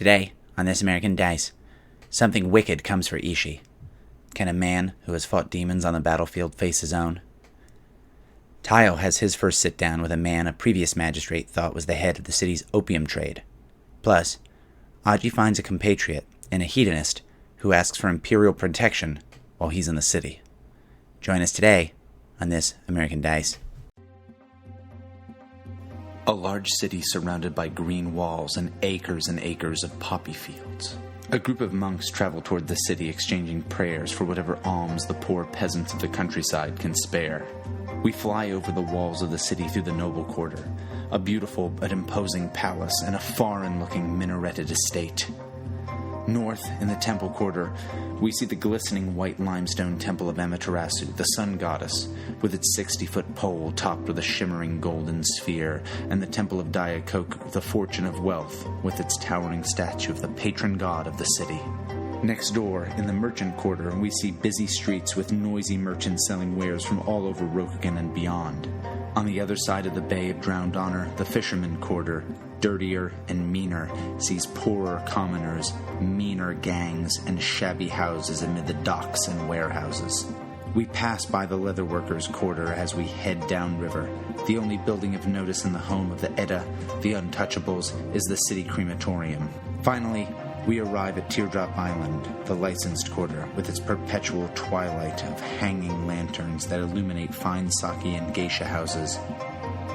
Today, on This American Dice, something wicked comes for Ishii. Can a man who has fought demons on the battlefield face his own? Taiyo has his first sit-down with a man a previous magistrate thought was the head of the city's opium trade. Plus, Aji finds a compatriot and a hedonist who asks for Imperial protection while he's in the city. Join us today on This American Dice. A large city surrounded by green walls and acres of poppy fields. A group of monks travel toward the city exchanging prayers for whatever alms the poor peasants of the countryside can spare. We fly over the walls of the city through the noble quarter, a beautiful but imposing palace and a foreign-looking minareted estate. North, in the temple quarter, we see the glistening white limestone temple of Amaterasu, the sun goddess, with its 60-foot pole topped with a shimmering golden sphere, and the temple of Diakok, the fortune of wealth, with its towering statue of the patron god of the city. Next door, in the merchant quarter, we see busy streets with noisy merchants selling wares from all over Rokugan and beyond. On the other side of the Bay of Drowned Honor, the fisherman quarter, dirtier and meaner, sees poorer commoners, meaner gangs, and shabby houses amid the docks and warehouses. We pass by the leatherworkers' quarter as we head downriver. The only building of notice in the home of the Edda, the Untouchables, is the city crematorium. Finally, we arrive at Teardrop Island, the licensed quarter, with its perpetual twilight of hanging lanterns that illuminate fine sake and geisha houses.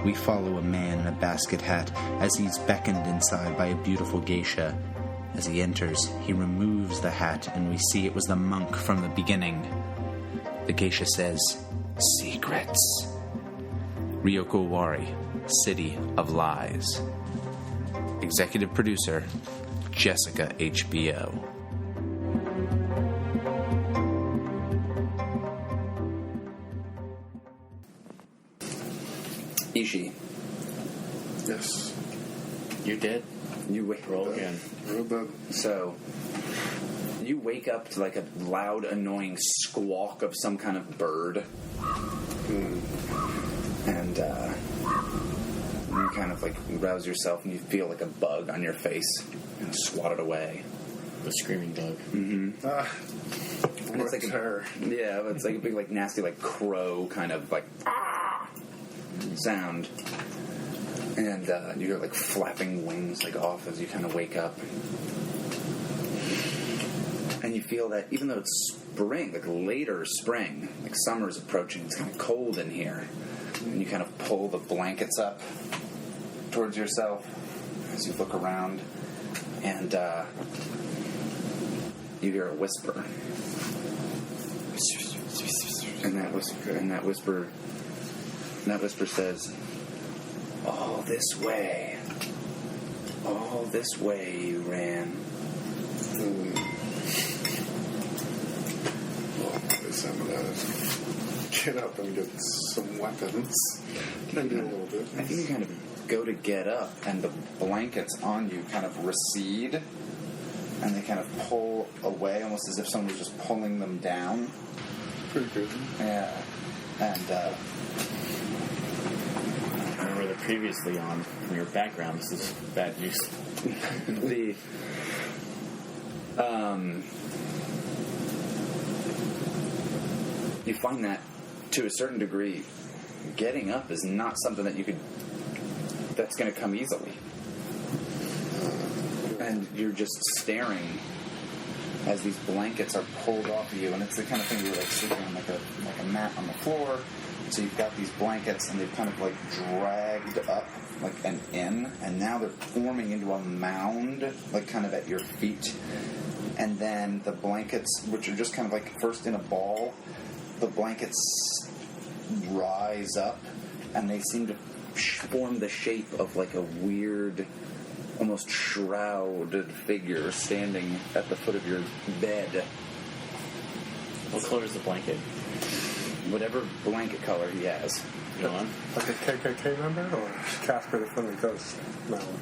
We follow a man in a basket hat as he's beckoned inside by a beautiful geisha. As he enters, he removes the hat and we see it was the monk from the beginning. The geisha says, "Secrets." Ryoko Owari, City of Lies. Executive producer, Jessica HBO. Ishii. Yes. You did? You wake Roll again. So, you wake up to like a loud, annoying squawk of some kind of bird. And, you kind of like rouse yourself and you feel like a bug on your face and swat it away. The screaming dog. Mm-hmm. And it's like it's like a big, like nasty, like crow kind of like sound. And you hear like flapping wings like off as you kind of wake up. And you feel that even though it's spring, like later spring, like summer's approaching, it's kind of cold in here. And you kind of pull the blankets up towards yourself as you look around, and you hear a whisper. And that whisper says, all this way you ran. Well, this I'm gonna get up and get some weapons. Maybe a little bit. I think you kind of go to get up, and the blankets on you kind of recede, and they kind of pull away, almost as if someone was just pulling them down. Pretty good. Yeah. And, I remember the previously on your background. This is bad news. You find that, to a certain degree, getting up is not something that's going to come easily. And you're just staring as these blankets are pulled off of you, and it's the kind of thing you're like sleeping on like a mat on the floor. So you've got these blankets, and they've kind of like dragged up like an in, and now they're forming into a mound, like kind of at your feet. And then the blankets, which are just kind of like first in a ball, the blankets rise up, and they seem to form the shape of like a weird, almost shrouded figure standing at the foot of your bed. What color is the blanket? Whatever blanket color he has. Go on. Like a KKK member or Casper the Friendly Ghost mound?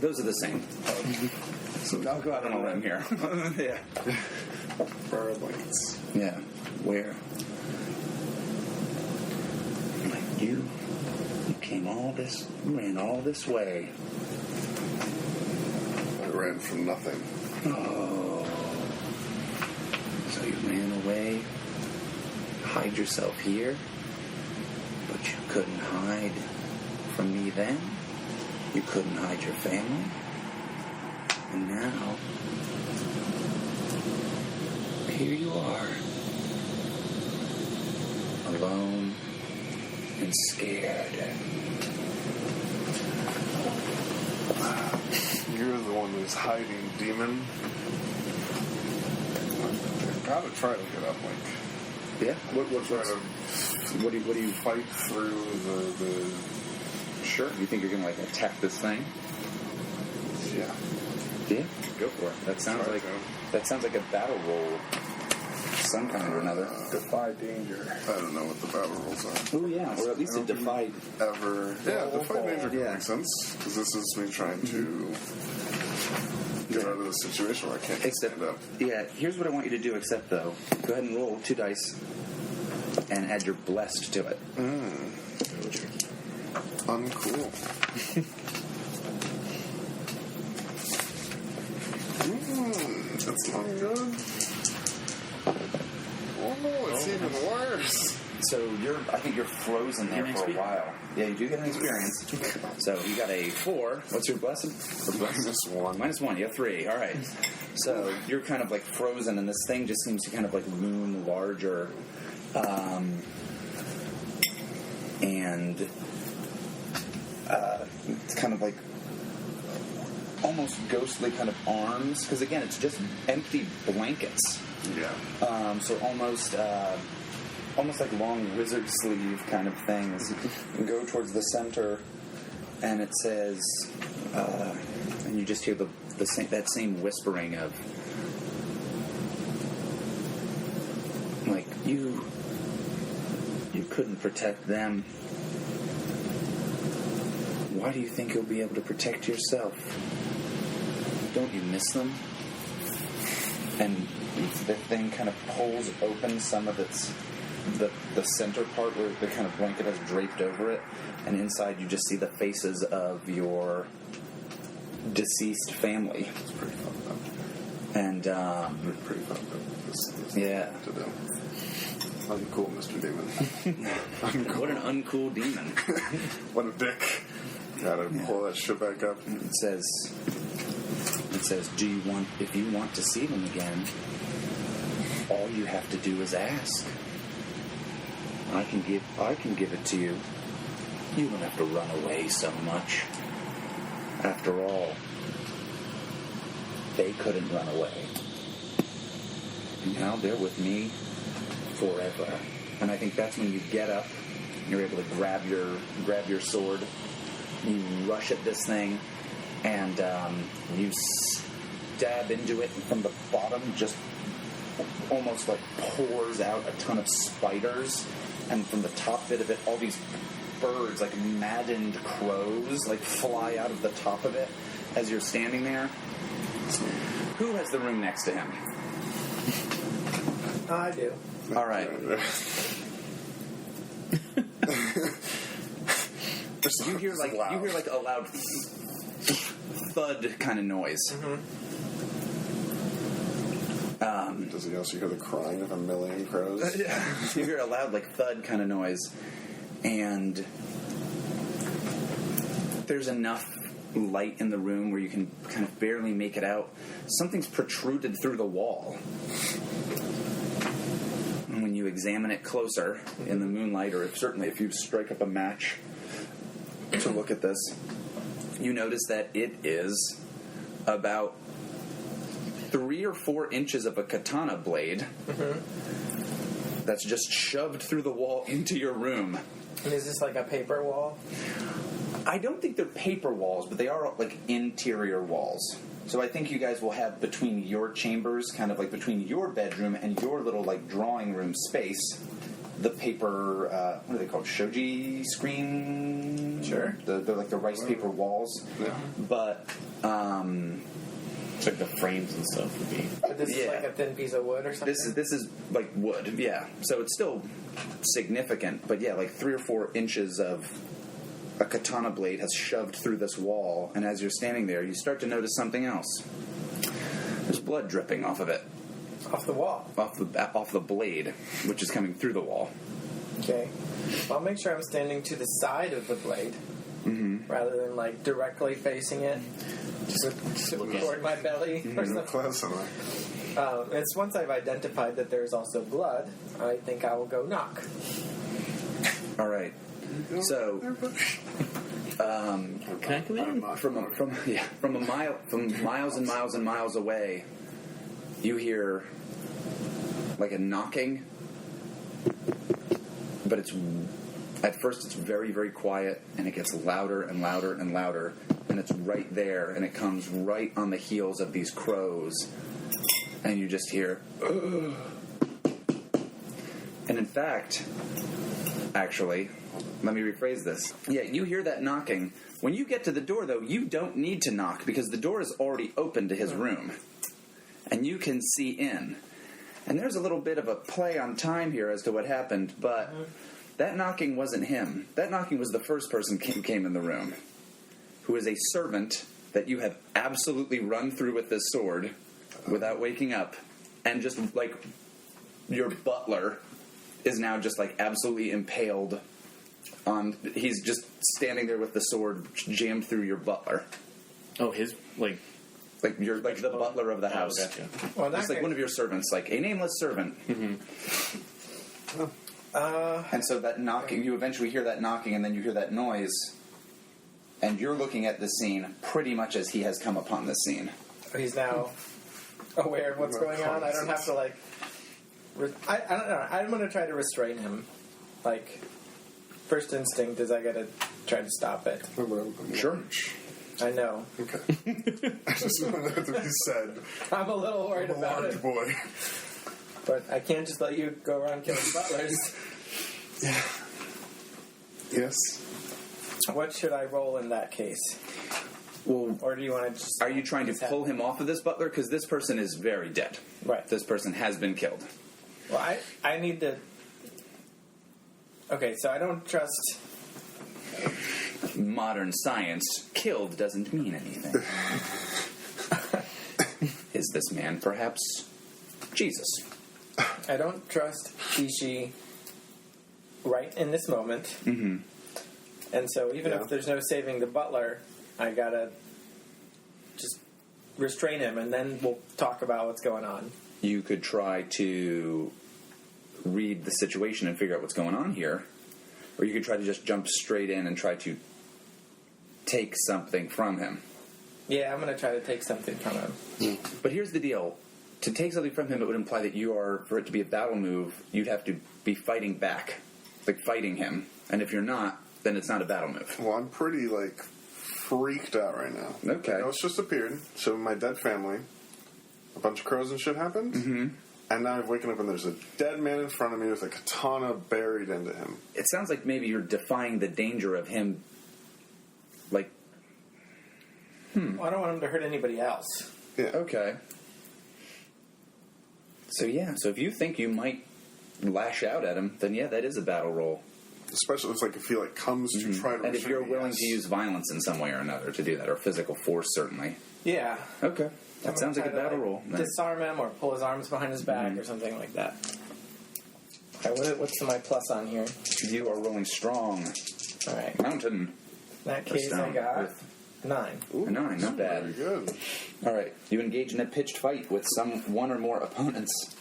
Those are the same. So I'll go out on a limb here. Yeah. Borrow blankets. Yeah. Where? Like you ran all this way. I ran from nothing. Oh. So you ran away, hide yourself here, but you couldn't hide from me then? You couldn't hide your family? And now, here you are, alone and scared. You're the one who's hiding, demon. I gotta try to get up, like. Yeah? What do you Fight through the. Sure. You think you're gonna like attack this thing? Yeah. Yeah. Go for it. That sounds like a battle roll, of some kind or another. Defy danger. I don't know what the battle rolls are. Oh yeah, or at least a defy. Ever. Yeah, defy danger Yeah. makes sense because this is me trying to get out of the situation where I can't stand up. Yeah. Here's what I want you to do. Except though, go ahead and roll 2 dice and add your blessed to it. Uncool. That's not good. Oh no, it's even worse. So I think you're frozen there for a while. Yeah, you do get an experience. So you got a 4. What's your blessed? -1. -1. You have 3. All right. So you're kind of like frozen, and this thing just seems to kind of like loom larger, and it's kind of like almost ghostly kind of arms, because again, it's just empty blankets. Yeah. So almost like long wizard sleeve kind of things. You go towards the center, and it says, and you just hear that same whispering of, like, you couldn't protect them. Why do you think you'll be able to protect yourself? Don't you miss them? And the thing kind of pulls open some of its the center part where the kind of blanket has draped over it, and inside you just see the faces of your deceased family. It's pretty fucked up. And Pretty fucked up. This yeah. to do. Uncool, Mr. Demon. Uncool. What an uncool demon. What a dick. Gotta pull that shit back up. It says, if you want to see them again, all you have to do is ask. I can give it to you. You don't have to run away so much. After all, they couldn't run away. And now they're with me forever. And I think that's when you get up, you're able to grab your sword, you rush at this thing, and you stab into it, and from the bottom just almost like pours out a ton of spiders, and from the top bit of it, all these birds, like maddened crows, like fly out of the top of it as you're standing there. Who has the room next to him? I do. All right. You hear like a loud thud kind of noise. Does he also hear the crying of a million crows? Yeah. You hear a loud like thud kind of noise, and there's enough light in the room where you can kind of barely make it out. Something's protruded through the wall. And when you examine it closer in the moonlight, or certainly if you strike up a match to look at this, you notice that it is about 3 or 4 inches of a katana blade that's just shoved through the wall into your room. And is this like a paper wall? I don't think they're paper walls, but they are like interior walls. So I think you guys will have between your chambers, kind of like between your bedroom and your little like drawing room space, the paper, what are they called? Shoji screen? Sure. They're like the rice paper walls. Yeah. But, It's like the frames and stuff would be. But this is like a thin piece of wood or something? This is like wood, yeah. So it's still significant, but yeah, like 3 or 4 inches of a katana blade has shoved through this wall, and as you're standing there, you start to notice something else. There's blood dripping off of it. Off the wall. Off the blade, which is coming through the wall. Okay. Well, I'll make sure I'm standing to the side of the blade. Rather than, like, directly facing it. Just toward my belly or something. Close enough. It's once I've identified that there's also blood, I think I will go knock. All right. So, Can I come in? from miles and miles and miles away, you hear like a knocking, but at first it's very, very quiet, and it gets louder and louder and louder, and it's right there, and it comes right on the heels of these crows, and you just hear, ugh. And in fact, actually, let me rephrase this. Yeah, you hear that knocking. When you get to the door, though, you don't need to knock, because the door is already open to his room, and you can see in. And there's a little bit of a play on time here as to what happened, but that knocking wasn't him. That knocking was the first person who came in the room, who is a servant that you have absolutely run through with this sword without waking up, and just, like, your butler is now just, like, absolutely impaled on... He's just standing there with the sword jammed through your butler. Oh, his, like... Like, you're, like, the butler of the house. Oh, gotcha. Well, It's like one of your servants, like a nameless servant. And so that knocking, you eventually hear that knocking, and then you hear that noise, and you're looking at the scene pretty much as he has come upon the scene. He's now aware of what's going on. I don't have to, like... I don't know. I'm going to try to restrain him. Like, first instinct is I got to try to stop it. Sure. I know. Okay. I just wanted that to be said. I'm a little worried I'm a about large it. boy. But I can't just let you go around killing butlers. Yeah. Yes. What should I roll in that case? Well, Or do you want to just... are you trying to pull him off of this butler? Because this person is very dead. Right. This person has been killed. Well, I need to... Okay, so I don't trust... Modern science, killed doesn't mean anything. Is this man perhaps Jesus? I don't trust Ishi right in this moment. Mm-hmm. And so even if there's no saving the butler, I gotta just restrain him, and then we'll talk about what's going on. You could try to read the situation and figure out what's going on here, or you could try to just jump straight in and try to take something from him. Yeah, I'm gonna try to take something from him. But here's the deal. To take something from him, it would imply that you are, for it to be a battle move, you'd have to be fighting back. Like, fighting him. And if you're not, then it's not a battle move. Well, I'm pretty, like, freaked out right now. Okay. The ghost just appeared, so my dead family, a bunch of crows and shit happened, and now I've waken up and there's a dead man in front of me with a katana buried into him. It sounds like maybe you're defying the danger of him, like... Well, I don't want him to hurt anybody else. Yeah. Okay. So if you think you might lash out at him, then yeah, that is a battle roll. Especially if, like, if he, like, comes to try to... And if you're restrain me, willing yes. to use violence in some way or another to do that, or physical force, certainly. Yeah. Okay. I'm That sounds like a gonna try battle to, roll. then. Disarm him or pull his arms behind his back or something like that. Okay, what's my plus on here? You are rolling strong. All right. Mountain. In that case, I stone got with 9. a 9, not Very bad. good. All right. You engage in a pitched fight with one or more opponents.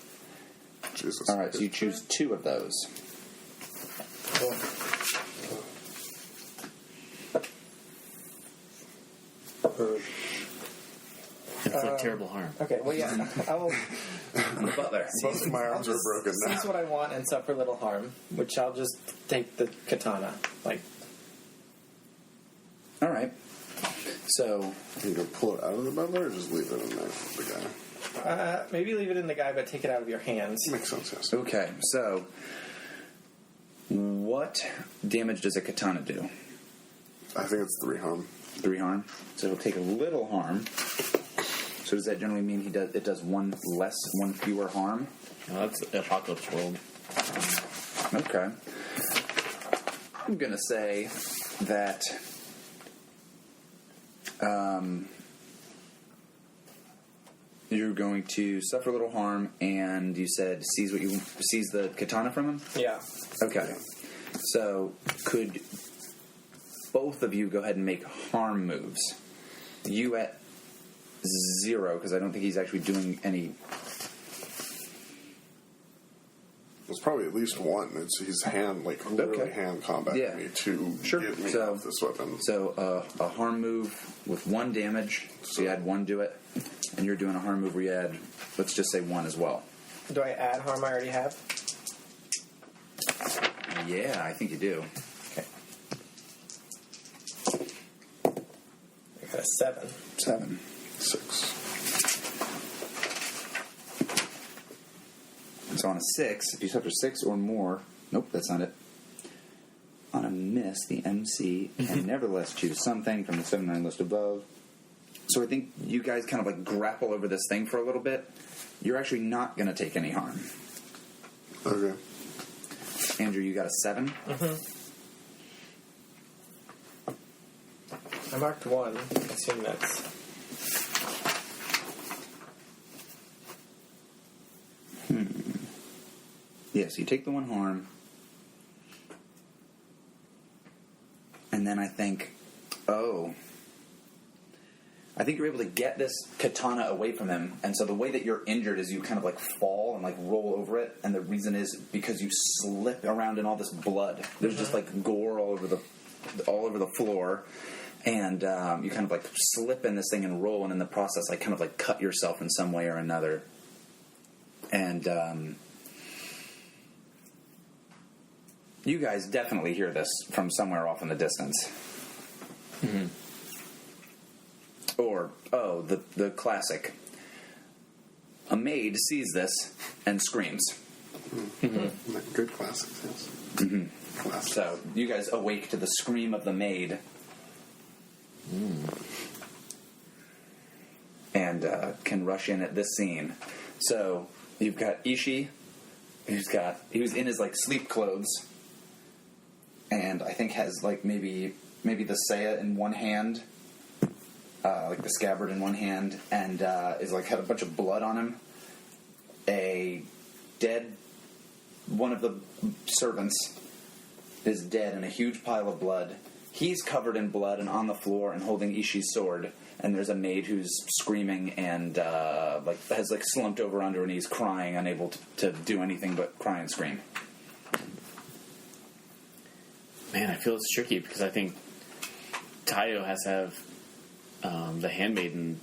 Jesus. All right, so you choose 2 of those. Cool. Inflict terrible harm. Okay, well, yeah, I will And the butler. Both of my arms are broken now. seize what I want and suffer little harm, which I'll just take the katana. Like, All right. So, Can you go pull it out of the butler or just leave it in there with the guy? maybe leave it in the guy, but take it out of your hands. Makes sense, yes. okay. So, what damage does a katana do? I think it's 3 harm. 3 harm. So it'll take a little harm. So does that generally mean it does 1 fewer harm? No, that's Apocalypse World. Okay. I'm gonna say that you're going to suffer a little harm, and you said seize the katana from him? Yeah. Okay. So, could both of you go ahead and make harm moves? You at 0, because I don't think he's actually doing any... There's probably at least one. He's literally hand combat me to get me off this weapon. So a harm move with 1 damage. So you add 1 to it, and you're doing a harm move where you add, let's just say 1 as well. Do I add harm I already have? Yeah, I think you do. Okay. I got a 7. 7. 6. So on a 6, if you suffer 6 or more, nope, that's not it. On a miss, the MC can nevertheless choose something from the 7-9 list above. So I think you guys kind of grapple over this thing for a little bit. You're actually not going to take any harm. Okay. Andrew, you got a 7? Mm-hmm. I marked 1. I assume that's... Yeah, so you take the 1 harm. And then I think you're able to get this katana away from him. And so the way that you're injured is you kind of fall and roll over it. And the reason is because you slip around in all this blood. There's just gore all over the floor. And you kind of slip in this thing and roll. And in the process, cut yourself in some way or another. And you guys definitely hear this from somewhere off in the distance. Mm-hmm. Or, the classic. A maid sees this and screams. Mm-hmm. Good classics, yes. Mm-hmm. Classics. So, you guys awake to the scream of the maid. And can rush in at this scene. So, you've got Ishii, he was in his sleep clothes. And I think has maybe the saya in one hand, the scabbard in one hand, and is had a bunch of blood on him. One of the servants is dead in a huge pile of blood. He's covered in blood and on the floor and holding Ishii's sword. And there's a maid who's screaming and has slumped over under her knees, crying, unable to do anything but cry and scream. Man, I feel it's tricky because I think Taiyo has to have the handmaiden.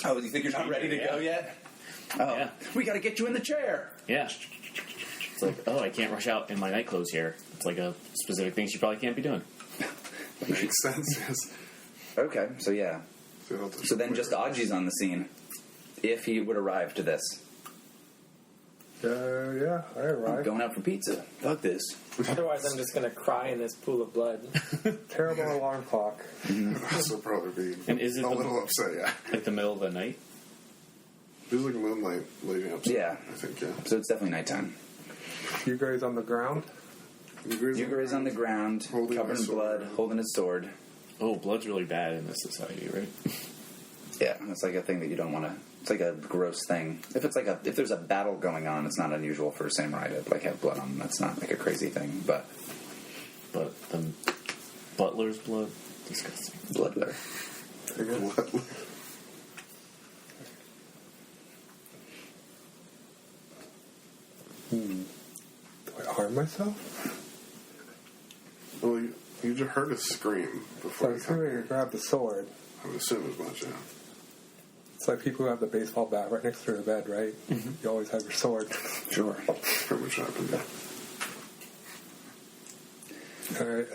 Oh, do you think you're not ready to go yet? Oh, yeah. We got to get you in the chair. Yeah. It's I can't rush out in my night clothes here. It's a specific thing she probably can't be doing. Makes sense, yes. Okay, so yeah. So then just Aji's on the scene. If he would arrive to this. Yeah, I I'm arrived. going out for pizza. Fuck this. Otherwise, I'm just going to cry in this pool of blood. Terrible alarm clock. This will probably be And is it a little upset, yeah. the middle of the night? There's moonlight leading up to Yeah. I think, yeah. So it's definitely nighttime. You guys on the ground? Yuger is on the ground, Holding covered in his sword. blood, holding his sword. Oh, blood's really bad in this society, right? Yeah, it's a thing that you don't want to... It's a gross thing. If it's if there's a battle going on, it's not unusual for a samurai to have blood on them. That's not a crazy thing, but The butler's blood, disgusting. bloodler. Do I harm myself? Well, you just heard a scream So before I'm you assuming I grab the sword. I would assume as much, yeah. It's like people who have the baseball bat right next to their bed, right? Mm-hmm. You always have your sword. Sure. Pretty much happened, yeah. Alright,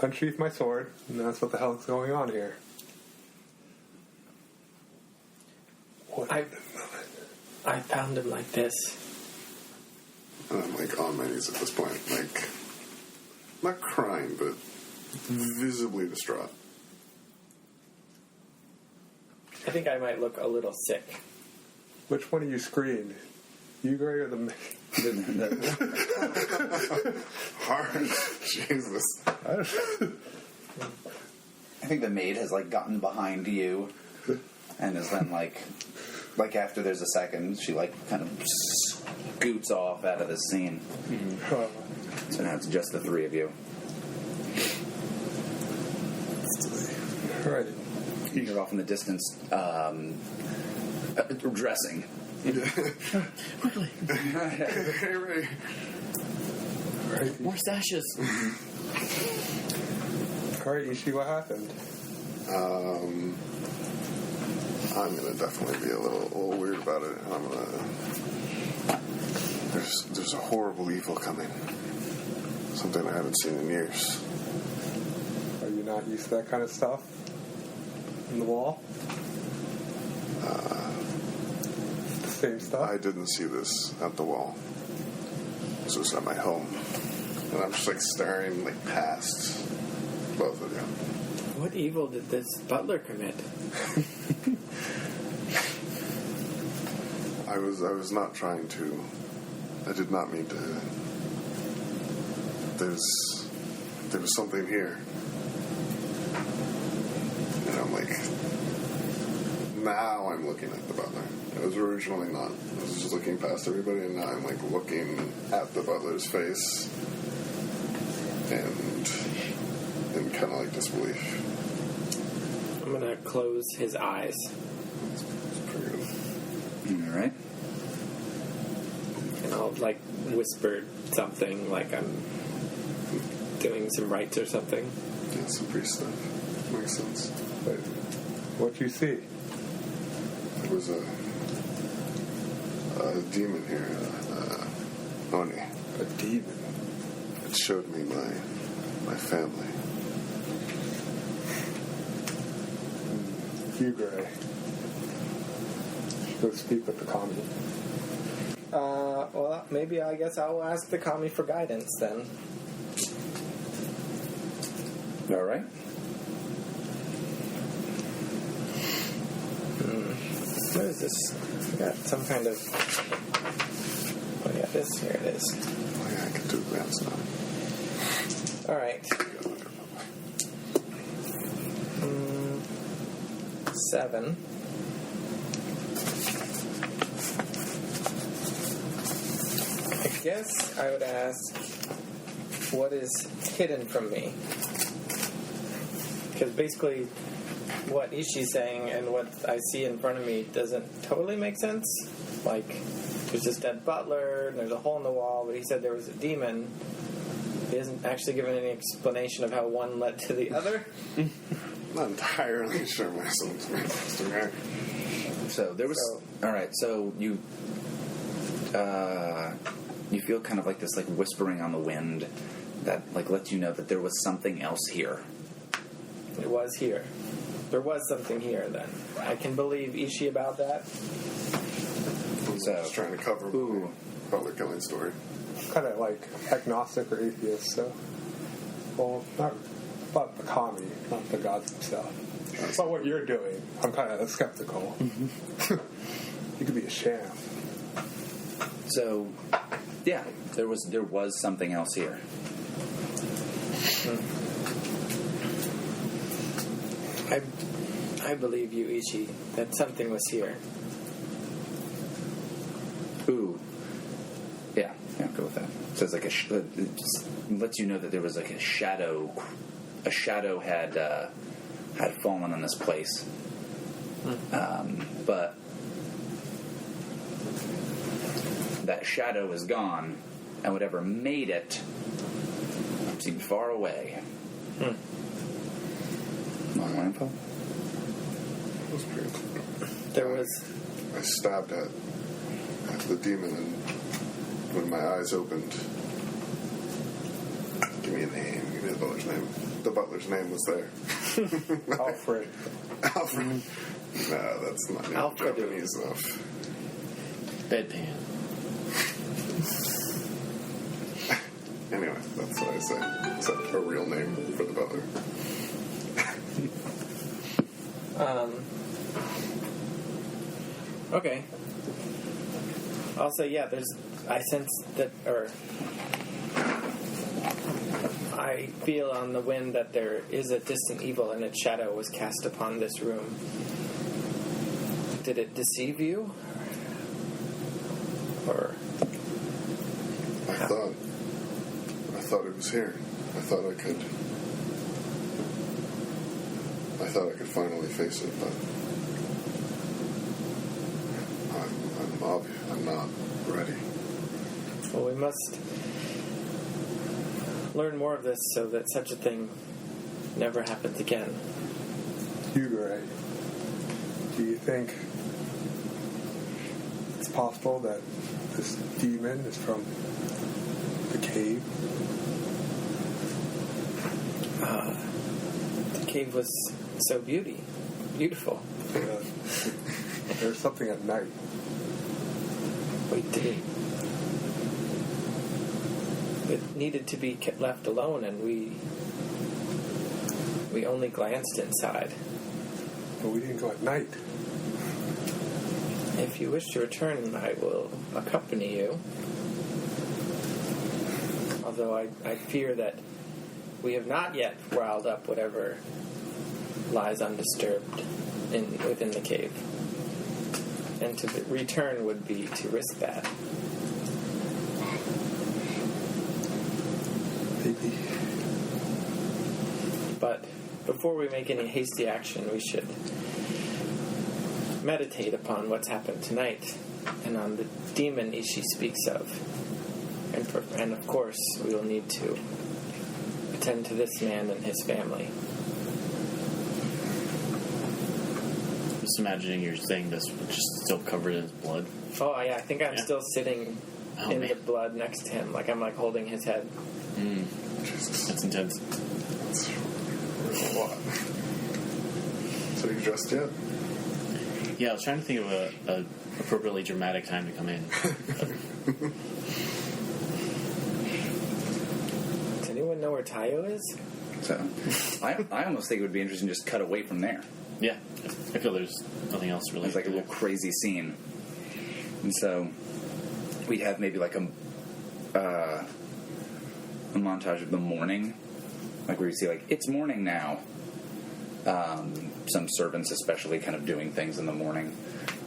unsheath my sword, and that's what the hell is going on here. What? I found him like this. And I'm on my knees at this point, not crying, but visibly distraught. I think I might look a little sick. Which one of you screamed? You Gray or the Hard. Jesus. I think the maid has like gotten behind you, and is then like after there's a second, she like kind of scoots off out of the scene. So now it's just the three of you. Right. You're off in the distance, dressing. Quickly. Hey, Ray. Right. More sashes. Alright, Ishi, what happened? I'm gonna definitely be a little weird about it. I'm gonna. There's a horrible evil coming. Something I haven't seen in years. Are you not used to that kind of stuff? In the wall? The same stuff? I didn't see this at the wall. This was at my home, and I'm just like staring like past both of you. What evil did this butler commit? I was not trying to. I did not mean to. There was something here, and I'm like, now I'm looking at the butler. I was originally not. I was just looking past everybody, and now I'm like looking at the butler's face, and in kind of like disbelief. I'm gonna close his eyes. It's pretty good. All right. And I'll like whisper something like I'm doing some rites or something. Yeah, some priest stuff. Makes sense. But what you see? There was a demon here, Oni. A demon. It showed me my family. You Gray. Go speak with the commie. Well, maybe I guess I'll ask the commie for guidance then. All right. What is this? I got some kind of. Oh yeah, this. Here it is. Oh yeah, I can do advance now. All right. 7. I guess I would ask, what is hidden from me? Because basically, what Ishi's saying and what I see in front of me doesn't totally make sense. Like, there's this dead butler, and there's a hole in the wall, but he said there was a demon. He hasn't actually given any explanation of how one led to the other. I'm not entirely sure myself. So there was. All right. So you feel kind of like this, like whispering on the wind, that like lets you know that there was something else here. It was here. There was something here then. I can believe Ishi about that. I'm just trying to cover my butler killing story. Kind of like agnostic or atheist, so. Well, not about the commie, not the gods themselves. But what you're doing, I'm kind of skeptical. You could be a sham. So, yeah, there was something else here. I believe you, Ishi, that something was here. Ooh. Yeah, go with that. So it's like it just lets you know that there was like a shadow. A shadow had fallen on this place, but that shadow is gone, and whatever made it seemed far away. Want more info? That was pretty cool. There was. I stabbed at the demon, and when my eyes opened, give me a name. Give me the butler's name. The butler's name was there. Alfred. Alfred. No, that's not Alfred. Japanese enough. Bedpan. Anyway, that's what I say. It's a real name for the butler. Okay. Also, yeah, I sense that, or I feel on the wind that there is a distant evil and its shadow was cast upon this room. Did it deceive you? Or I thought it was here. I thought I could finally face it, but I'm not ready. Well, we must learn more of this so that such a thing never happens again. Ray, do you think it's possible that this demon is from the cave? The cave was so beautiful. There's something at night. We did. It needed to be left alone, and we only glanced inside. But we didn't go at night. If you wish to return, I will accompany you. Although I fear that we have not yet riled up whatever lies undisturbed within the cave. And to return would be to risk that. Maybe. But before we make any hasty action, we should meditate upon what's happened tonight and on the demon Ishi speaks of. And of course, we will need to attend to this man and his family. Just imagining you're saying this, just still covered in his blood. Oh, yeah, I think I'm still sitting in man. the blood next to him, like I'm holding his head. That's intense. That's a lot. So you dressed yet? Yeah, I was trying to think of a appropriately dramatic time to come in. Does anyone know where Taiyo is? So, I almost think it would be interesting to just cut away from there. Yeah, I feel there's nothing else really. It's like a little crazy scene. And so, we'd have maybe like a montage of the morning, like where you see like, it's morning now. Some servants especially kind of doing things in the morning.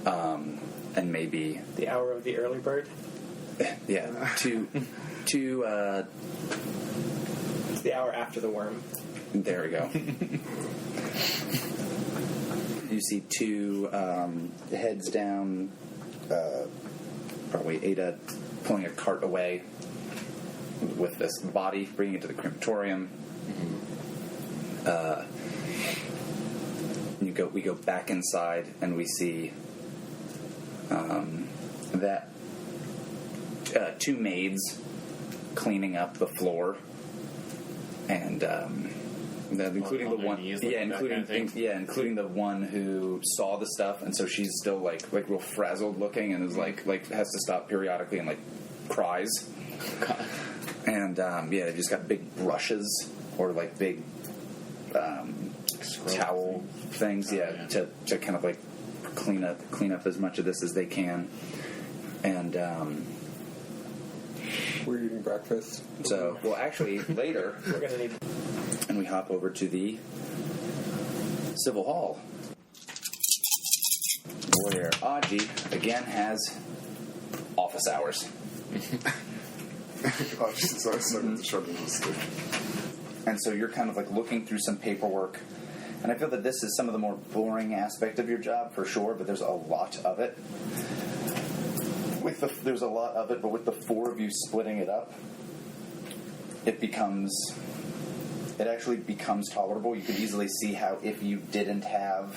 And maybe... The hour of the early bird? Yeah. It's the hour after the worm. There we go. You see two heads down, probably Ada pulling a cart away with this body, bringing it to the crematorium. We go back inside, and we see that two maids cleaning up the floor, and including the one, including the one who saw the stuff, and so she's still like real frazzled looking, and is like has to stop periodically and like cries. And they just got big brushes or like big towel things, to kind of like clean up as much of this as they can. And we're eating breakfast. So, well, actually, later We're going to need... And we hop over to the Civil Hall, where Aji again has office hours. Oh, Jesus, I was starting to shut the stick. And so you're kind of like looking through some paperwork, and I feel that this is some of the more boring aspect of your job for sure, but there's a lot of it. There's a lot of it, but with the four of you splitting it up, it actually becomes tolerable. You could easily see how if you didn't have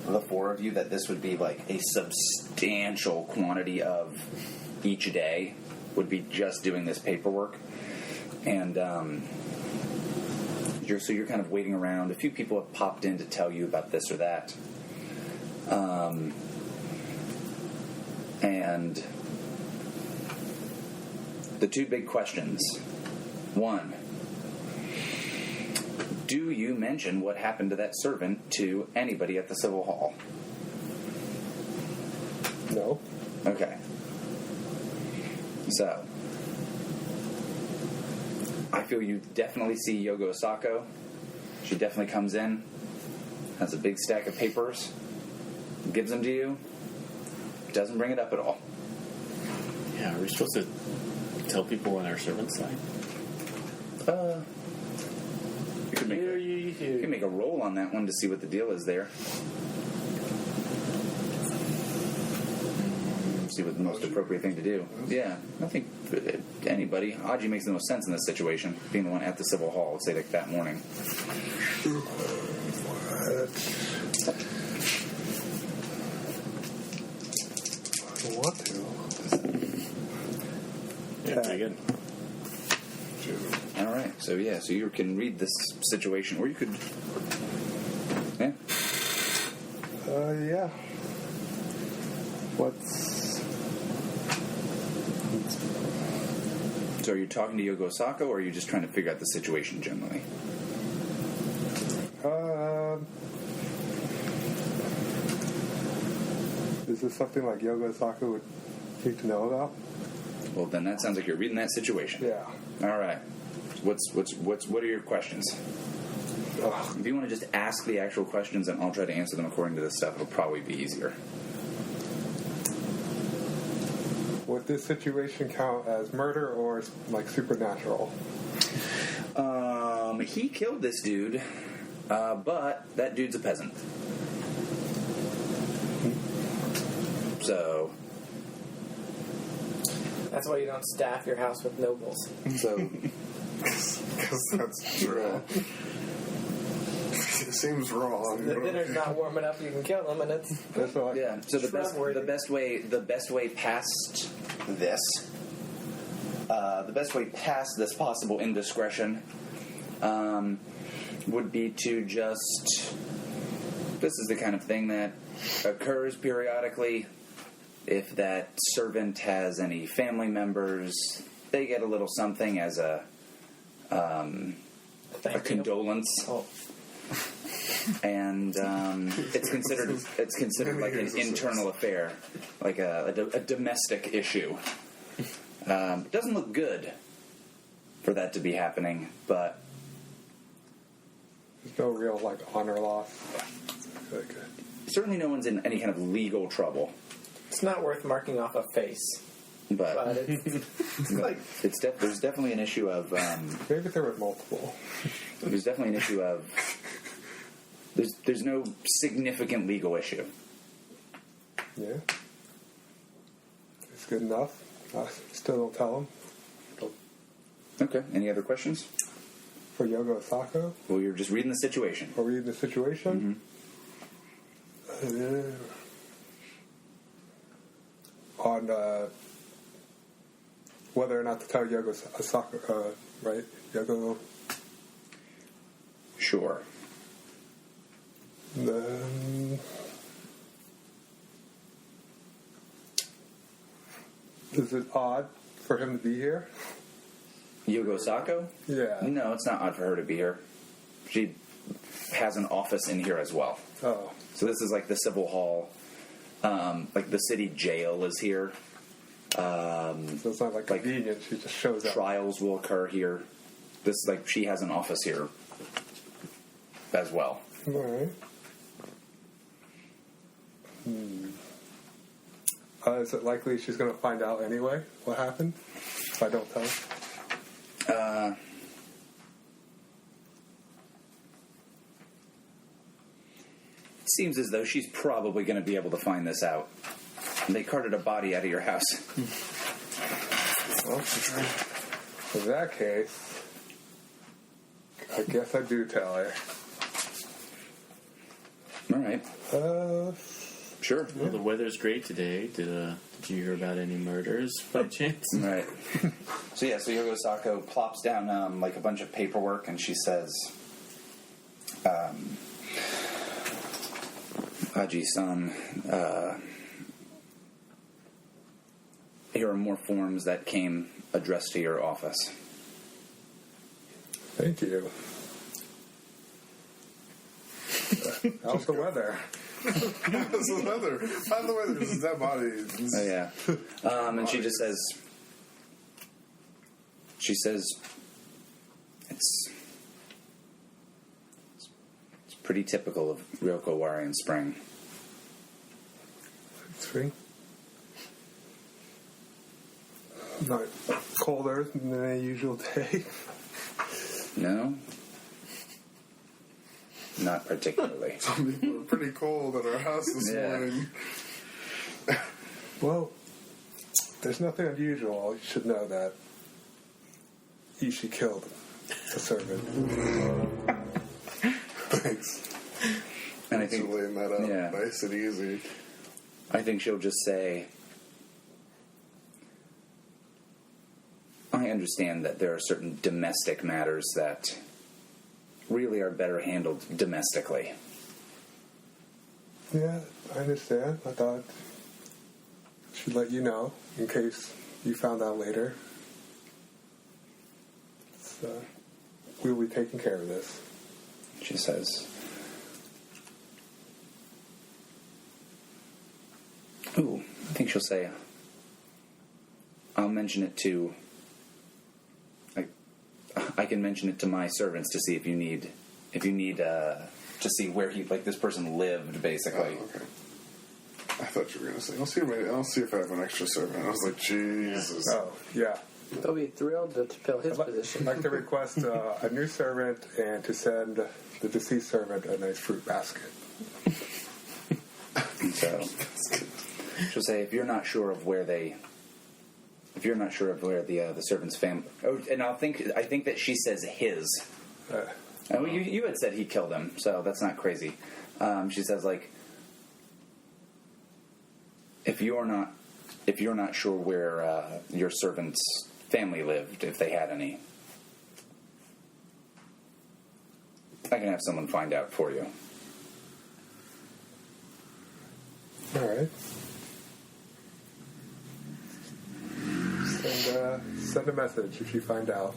the four of you, that this would be like a substantial quantity of each day would be just doing this paperwork. And you're kind of waiting around. A few people have popped in to tell you about this or that. And the two big questions. One, do you mention what happened to that servant to anybody at the Civil Hall? No. Okay. So, I feel you definitely see Yogo Osako. She definitely comes in, has a big stack of papers, gives them to you, doesn't bring it up at all. Yeah, are we supposed to tell people on our servant side? You can make a roll on that one to see what the deal is there. See what the most appropriate thing to do. Yeah, I think anybody. Aji makes the most sense in this situation, being the one at the Civil Hall, say like that morning. I don't want to. Yeah, pretty good. All right, so you can read this situation, or you could, yeah. Yeah. What's... So are you talking to Yogo Osako, or are you just trying to figure out the situation generally? Is this something like Yogo Osako would need to know about? Well, then that sounds like you're reading that situation. Yeah. All right. What are your questions? Ugh. If you want to just ask the actual questions, and I'll try to answer them according to this stuff, it'll probably be easier. Would this situation count as murder or like supernatural? He killed this dude, but that dude's a peasant. So That's why you don't staff your house with nobles. Because that's true. It seems wrong. The dinner's not warm enough. You can kill them, and it's That's all. yeah. So the Shrub-worthy. best way past this possible indiscretion would be to just. This is the kind of thing that occurs periodically. If that servant has any family members, they get a little something as a Thank you. condolence. Oh. And it's considered like an internal affair, like a domestic issue. It doesn't look good for that to be happening, but There's no real like honor loss. Okay. certainly no one's in any kind of legal trouble. It's not worth marking off a face, But but it's like there's definitely an issue of Maybe there were multiple. there's definitely an issue of there's no significant legal issue. Yeah. It's good enough. Still don't tell him. Okay. Any other questions? For Yogo Osako, Well, you're just reading the situation. are we in the situation? On whether or not to tell Yogo Osako, right? Yogo. Sure. Then, is it odd for him to be here? Yogo Osako? Yeah. No, it's not odd for her to be here. She has an office in here as well. Oh. So this is like the Civil Hall. Like the city jail is here. So it's not like convenient. She just shows up. Trials will occur here. This like she has an office here as well. All right. Is it likely she's going to find out anyway what happened if I don't tell her? It seems as though she's probably going to be able to find this out. They carted a body out of your house. Well, in that case, I guess I do tell her. All right. Sure. Well, the weather's great today. Did you hear about any murders by chance? Right. So Yogo Osako plops down like a bunch of paperwork, and she says, Aji-san, here are more forms that came addressed to your office. Thank you. How's the weather? How's the weather? How's the weather? This is that body. Oh, yeah. And she just says, She says it's pretty typical of Ryoko Owari in spring. Spring? Not colder than a usual day. No? Not particularly. Some people were pretty cold at our house this morning. Well, there's nothing unusual. You should know that Ishii killed a servant. Thanks. And I Thanks think for laying that out yeah. nice and easy. I think she'll just say, I understand that there are certain domestic matters that really are better handled domestically. Yeah, I understand. I thought she'd let you know in case you found out later. So, we'll be taking care of this. She says, ooh, I think she'll say, I'll mention it to, I can mention it to my servants to see if you need to see where this person lived, basically. Oh, okay. I thought you were going to say, I'll see if I have an extra servant. I was like, Jesus. Oh, yeah. They'll be thrilled to fill his I'd position. like to request a new servant and to send the deceased servant a nice fruit basket. So she'll say, if you're not sure of where the servant's family, and I think that she says his. Oh, you had said he killed him, so that's not crazy. She says, like, if you're not sure where your servant's family lived, if they had any, I can have someone find out for you. All right. Send a message if you find out.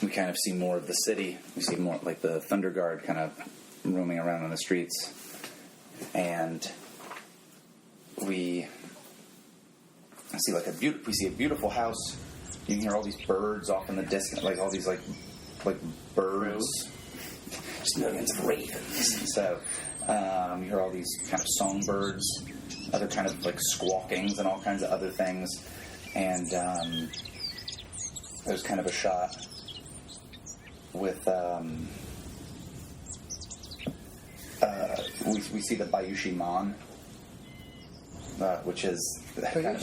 We kind of see more of the city. We see more like the Thunder Guard kind of roaming around on the streets, and we see a beautiful house. You can hear all these birds off in the distance, like all these like birds, just millions of ravens. So you hear all these kind of songbirds, other kind of like squawkings and all kinds of other things, and there's kind of a shot with we see the Bayushi Mon, which is kind of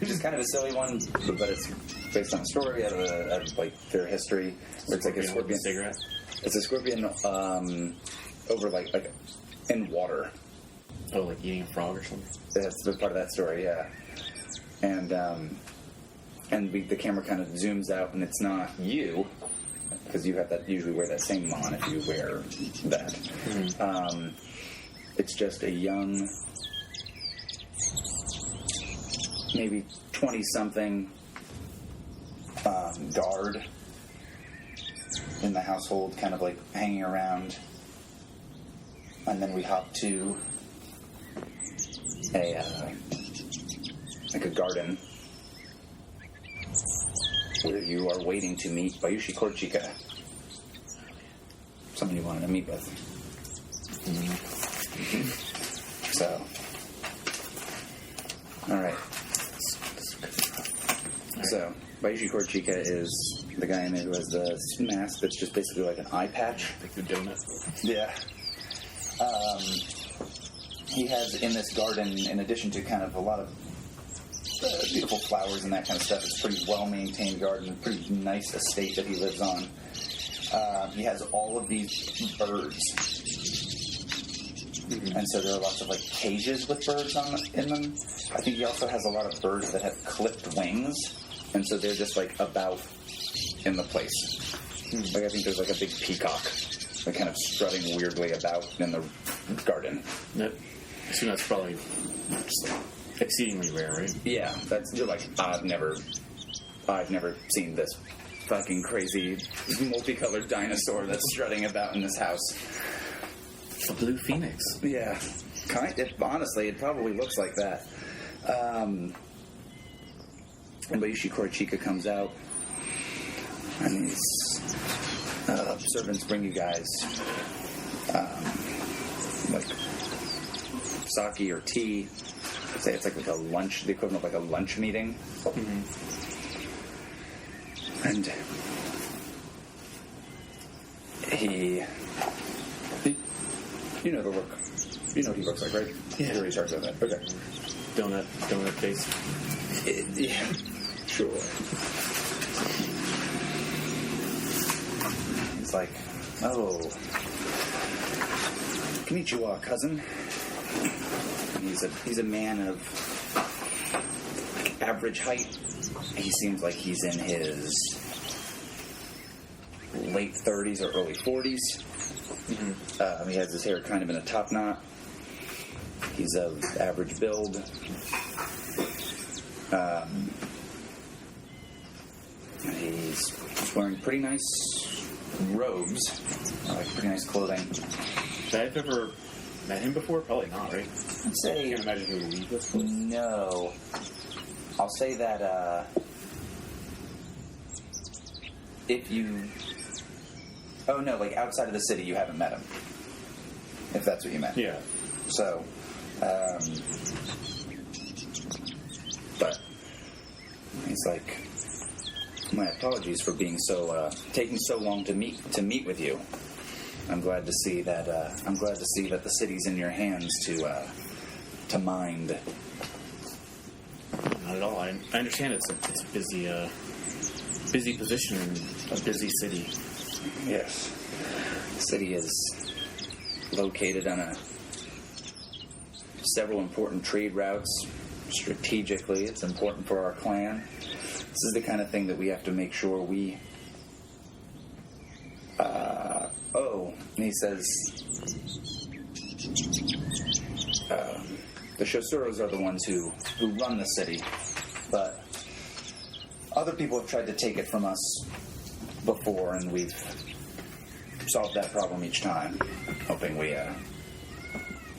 which is kind of a silly one, but it's based on a story out of like their history. Where it's like a scorpion cigarette. It's a scorpion over like in water. Oh, like eating a frog or something. That's part of that story, yeah. And the camera kind of zooms out, and it's not you, because you have that usually wear that same mon if you wear that. Mm-hmm. It's just a young, maybe 20-something guard in the household, kind of like hanging around, and then we hop to a garden where you are waiting to meet Bayushi Korchika, someone you wanted to meet with. Mm-hmm. So, all right. So, Bayushi Korchika is the guy in there who has the mask that's just basically like an eye patch. Like the donut. Yeah. He has in this garden, in addition to kind of a lot of beautiful flowers and that kind of stuff, it's a pretty well-maintained garden, pretty nice estate that he lives on. He has all of these birds. Mm-hmm. And so there are lots of like cages with birds in them. I think he also has a lot of birds that have clipped wings, and so they're just like about in the place. Mm-hmm. Like I think there's like a big peacock, like kind of strutting weirdly about in the garden. I assume that's probably exceedingly rare, right? Yeah, you're like, I've never seen this fucking crazy multicolored dinosaur that's strutting about in this house. A blue phoenix. Yeah, honestly, it probably looks like that. And Bayushi Korochika comes out, and these servants bring you guys like sake or tea. I'd say it's like a lunch, the equivalent of like a lunch meeting. Mm-hmm. And you know the look. You know what he looks like, right? Yeah. You already started with that. Okay. Donut face. Yeah. Sure. He's like, oh, konnichiwa, cousin. He's a man of average height. He seems like he's in his late 30s or early 40s. Mm-hmm. He has his hair kind of in a top knot. He's of average build. He's wearing pretty nice robes, like pretty nice clothing. Have I ever met him before? Probably not, right? I'd say I can't imagine who he was. no. I'll say that if you... Oh, no, like outside of the city, you haven't met him. If that's what you meant. Yeah. So, but he's like, my apologies for being so taking so long to meet with you. I'm glad to see that the city's in your hands to mind. Not at all. I understand it's a busy position in a busy city. Yes, the city is located on several important trade routes. Strategically, it's important for our clan. This is the kind of thing that we have to make sure we... and he says... the Shosuros are the ones who run the city, but other people have tried to take it from us before, and we've solved that problem each time. Hoping we,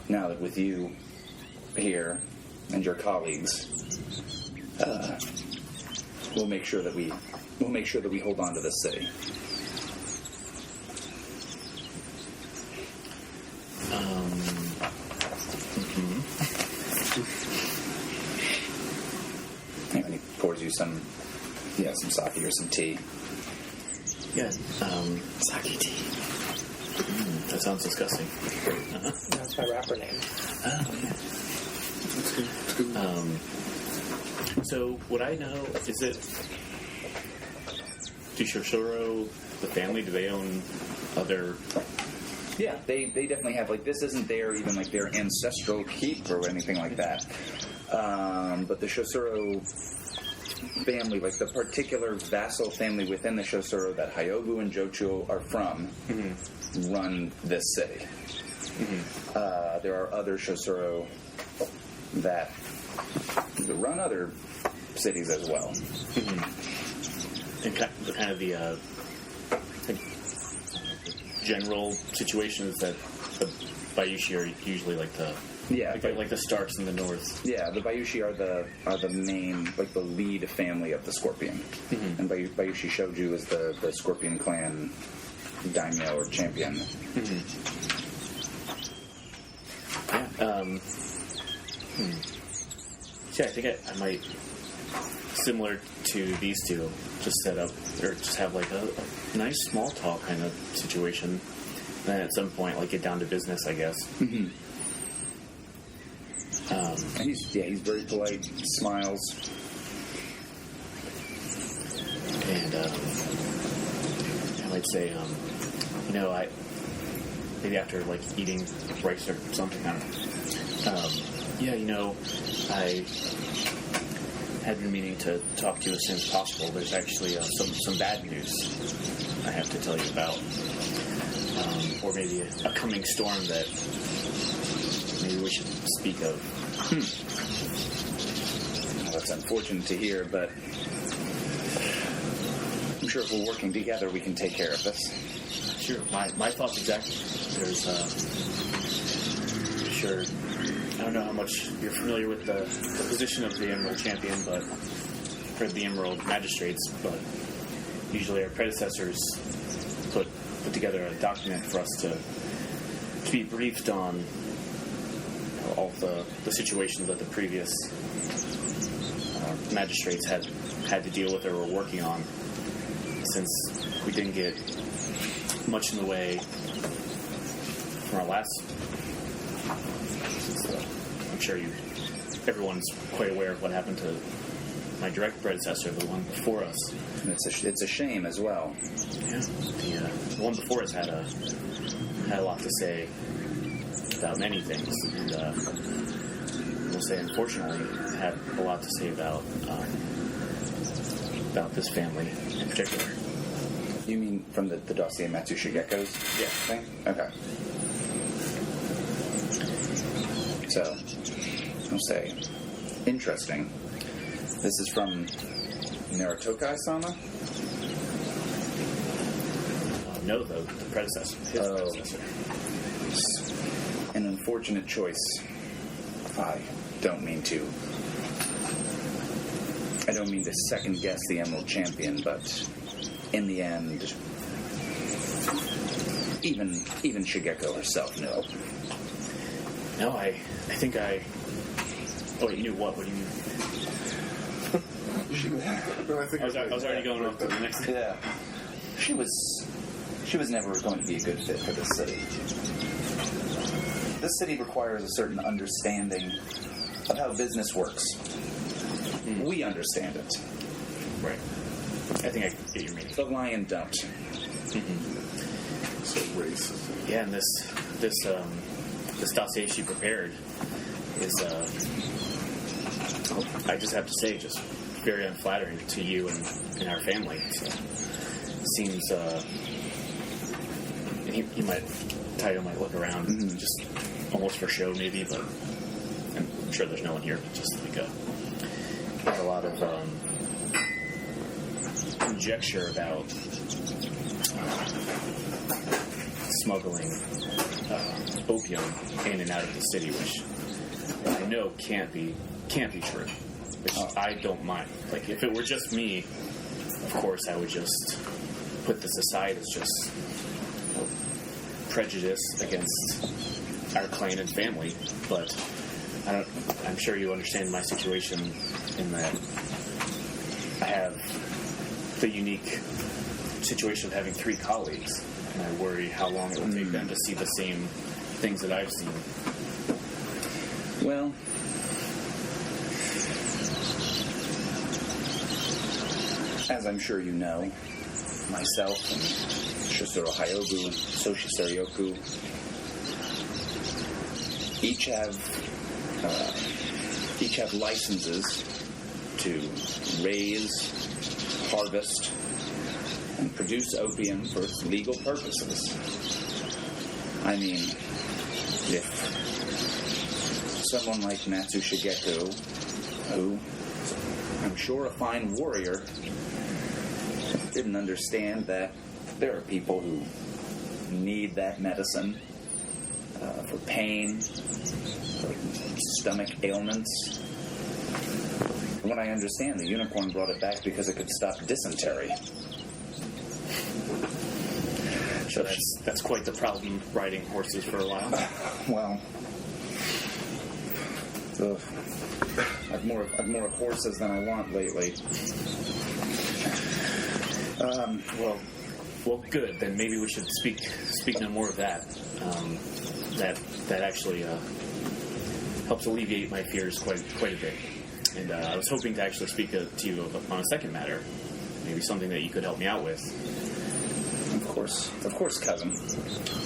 now that with you here and your colleagues, we'll make sure that we hold on to this city. And he pours you some sake or some tea. Yeah. Sake tea. That sounds disgusting. Uh-huh. That's my rapper name. Oh, yeah. That's good. So, what I know is it... Do Shoshoro, the family, do they own other... Yeah, they definitely have, like, this isn't their ancestral keep or anything like that. But the Shosuro family, like the particular vassal family within the Shosuro that Hyobu and Jocho are from, run this city. Mm-hmm. There are other Shosuro that run other cities as well. Mm-hmm. And kind of the general situation is that the Bayushi are usually like the like the Starks in the north. Yeah, the Bayushi are the main, like the lead family of the Scorpion, and Bayushi Shoju is the Scorpion clan daimyo or champion. Yeah. Yeah, I think I might, similar to these two, just set up or just have like a nice small talk kind of situation. And then at some point, like get down to business, I guess. Mm-hmm. He's very polite, smiles, and I might say, I maybe after like eating rice or something, I had been meaning to talk to you as soon as possible. There's actually some bad news I have to tell you about, or maybe a coming storm that maybe we should speak of. Well, that's unfortunate to hear, but I'm sure if we're working together, we can take care of this. Sure. My thoughts exactly. There's I don't know how much you're familiar with the position of the Emerald Champion, but for the Emerald Magistrates, but usually our predecessors put together a document for us to be briefed on all the situations that the previous magistrates had to deal with or were working on, since we didn't get much in the way from our last. I'm sure everyone's quite aware of what happened to my direct predecessor, the one before us. It's a shame as well. Yeah, the one before us had a lot to say about many things, and we'll say, unfortunately, had a lot to say about this family in particular. You mean from the dossier Matsu Shigeko's thing? Okay. So, I'll say, interesting. This is from Naratokai-sama? No, the predecessor. His predecessor. An unfortunate choice. I don't mean to second guess the Emerald Champion, but in the end, even Shigeko herself knew. No, I think I... Oh, wait, you knew what? What do you mean? I was already going off to the next... Yeah. She was never going to be a good fit for this city. This city requires a certain understanding of how business works. We understand it. Right. I think I get your meaning. The lion don't. So racist. Yeah, and this dossier she prepared is, I just have to say, just very unflattering to you and our family. So it seems, and Taiyo might look around just almost for show maybe, but I'm sure there's no one here, but just like a lot of conjecture about smuggling opium in and out of the city, which I know can't be true. Which I don't mind. Like, if it were just me, of course I would just put this aside as just prejudice against our clan and family. But I'm sure you understand my situation in that I have the unique situation of having 3 colleagues, and I worry how long it will take them to see the same things that I've seen. Well, as I'm sure you know, myself and Shisoro Hyobu, Soshi Seryoku, each have licenses to raise, harvest, and produce opium for its legal purposes. I mean, if someone like Matsu Shigeko, who I'm sure a fine warrior, didn't understand that there are people who need that medicine for pain, for stomach ailments. From what I understand, the unicorn brought it back because it could stop dysentery. So that's quite the problem, riding horses for a while. Well, I've more horses than I want lately. Well, good. Then maybe we should speak no more of that. That actually helps alleviate my fears quite a bit. And I was hoping to actually speak to you on a second matter, maybe something that you could help me out with. Of course, cousin.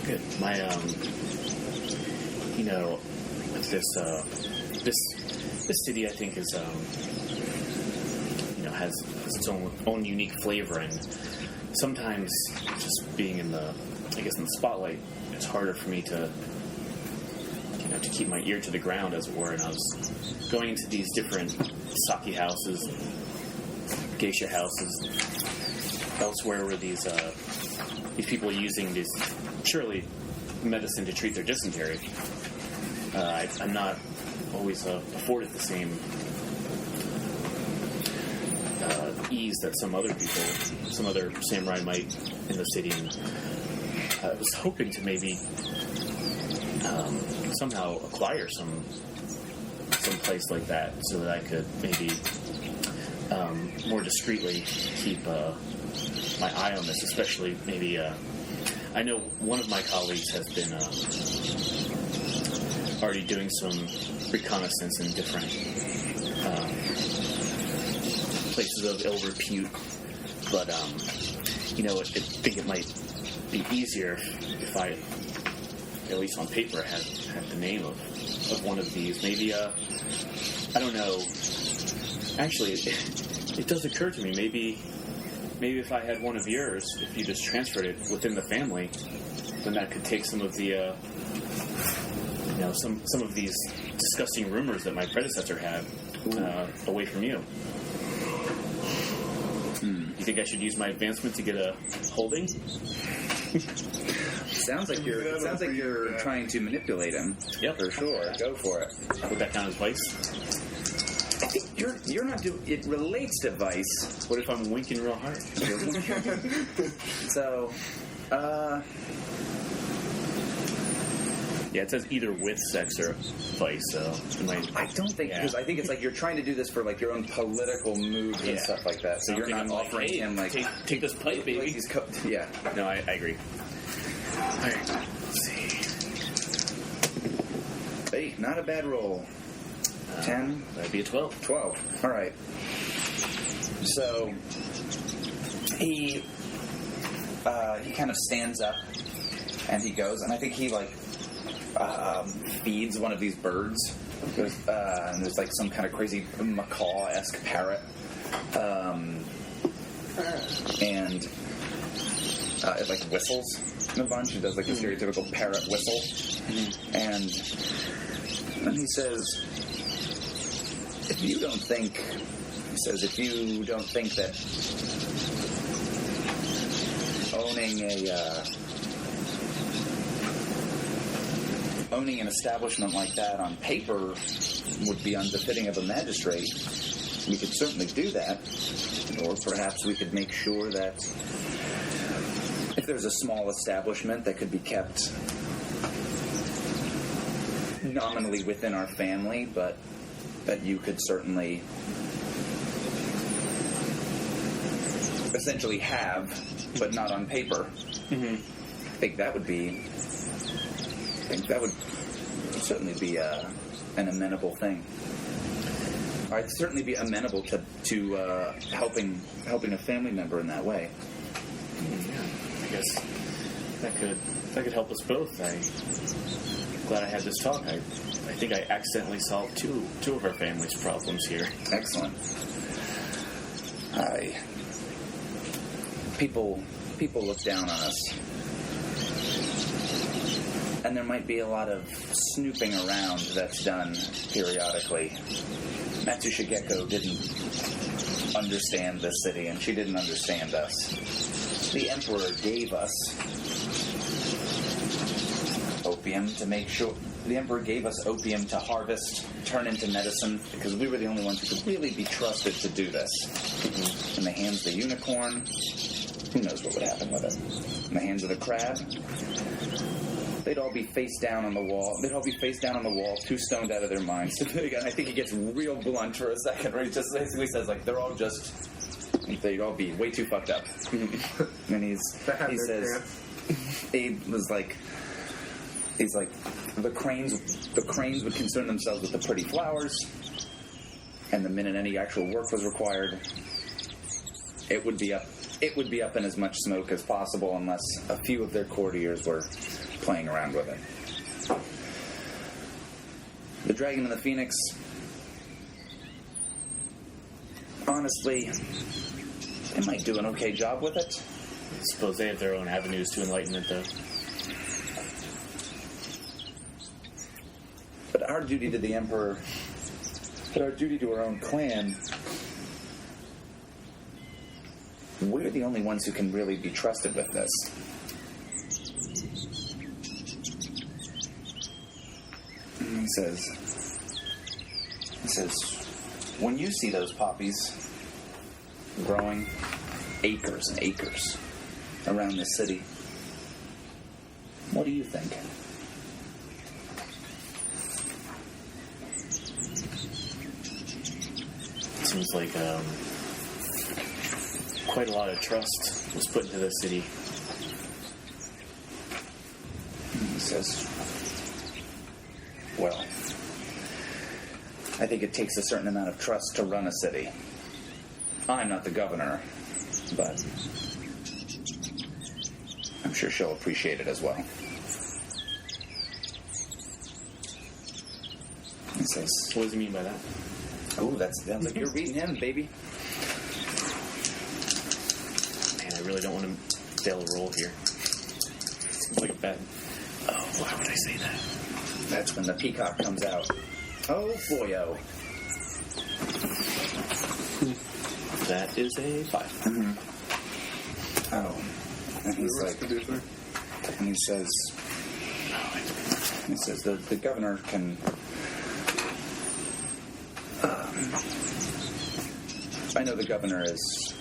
Good. My this city, I think, is has its own unique flavor, and sometimes just being in the spotlight, it's harder for me to keep my ear to the ground, as it were. And I was going into these different sake houses, geisha houses, elsewhere where these people are using this surely medicine to treat their dysentery. I'm not always afforded the same ease that some other samurai might in the city. And I was hoping to maybe somehow acquire some place like that, so that I could maybe more discreetly keep my eye on this. Especially maybe I know one of my colleagues has been already doing some reconnaissance in different places of ill repute, but I think it might be easier if I, at least on paper, had the name of one of these. Maybe I don't know. Actually, it does occur to me. Maybe if I had one of yours, if you just transferred it within the family, then that could take some of the some of these disgusting rumors that my predecessor had away from you. You think I should use my advancement to get a holding? Sounds like you're trying to manipulate him. Yep, for sure. Go for it. Would that count as vice? I think you're not doing. It relates to vice. What if I'm winking real hard? So, yeah, it says either with sex or vice. So I don't think, because I think it's like you're trying to do this for like your own political moves and stuff like that. So you're not offering him like take this pipe, baby. Yeah. No, I agree. All right. Let's see. Hey, not a bad roll. 10. That'd be a 12. 12. All right. So he kind of stands up and he goes, and I think he feeds one of these birds. And there's like some kind of crazy macaw-esque parrot, and it like whistles a bunch. It does like a stereotypical parrot whistle, and he says, if you don't think that owning an establishment like that on paper would be unbefitting of a magistrate, we could certainly do that. Or perhaps we could make sure that if there's a small establishment that could be kept nominally within our family, but that you could certainly essentially have, but not on paper. I think that would certainly be an amenable thing. I'd certainly be amenable to helping a family member in that way. Yeah, I guess that could help us both. I'm glad I had this talk. I think I accidentally solved two of our family's problems here. Excellent. People look down on us. And there might be a lot of snooping around that's done periodically. Matsusha Gecko didn't understand this city, and she didn't understand us. The Emperor gave us opium to make sure... The Emperor gave us opium to harvest, turn into medicine, because we were the only ones who could really be trusted to do this. In the hands of the unicorn, who knows what would happen with it? In the hands of the crab... They'd all be face down on the wall. Too stoned out of their minds. And I think he gets real blunt for a second, where he just basically says, like, they'd all be way too fucked up. And he says, the cranes would concern themselves with the pretty flowers, and the minute any actual work was required, it would be up in as much smoke as possible, unless a few of their courtiers were playing around with it. The Dragon and the Phoenix, honestly, they might do an okay job with it. I suppose they have their own avenues to enlightenment, though. But our duty to the Emperor, our duty to our own clan, we're the only ones who can really be trusted with this. He says, He says, when you see those poppies growing acres and acres around this city, what do you think? Seems like quite a lot of trust was put into this city. He says, well, I think it takes a certain amount of trust to run a city. I'm not the governor, but I'm sure she'll appreciate it as well. He says, what does he mean by that? oh, that's like you're reading him, baby. Man, I really don't want to fail a roll here. It's like a bet. Oh, why would I say that? That's when the peacock comes out. Oh, boyo. That is a 5. Mm-hmm. Oh. And he's like, and he says, the governor can, I know the governor is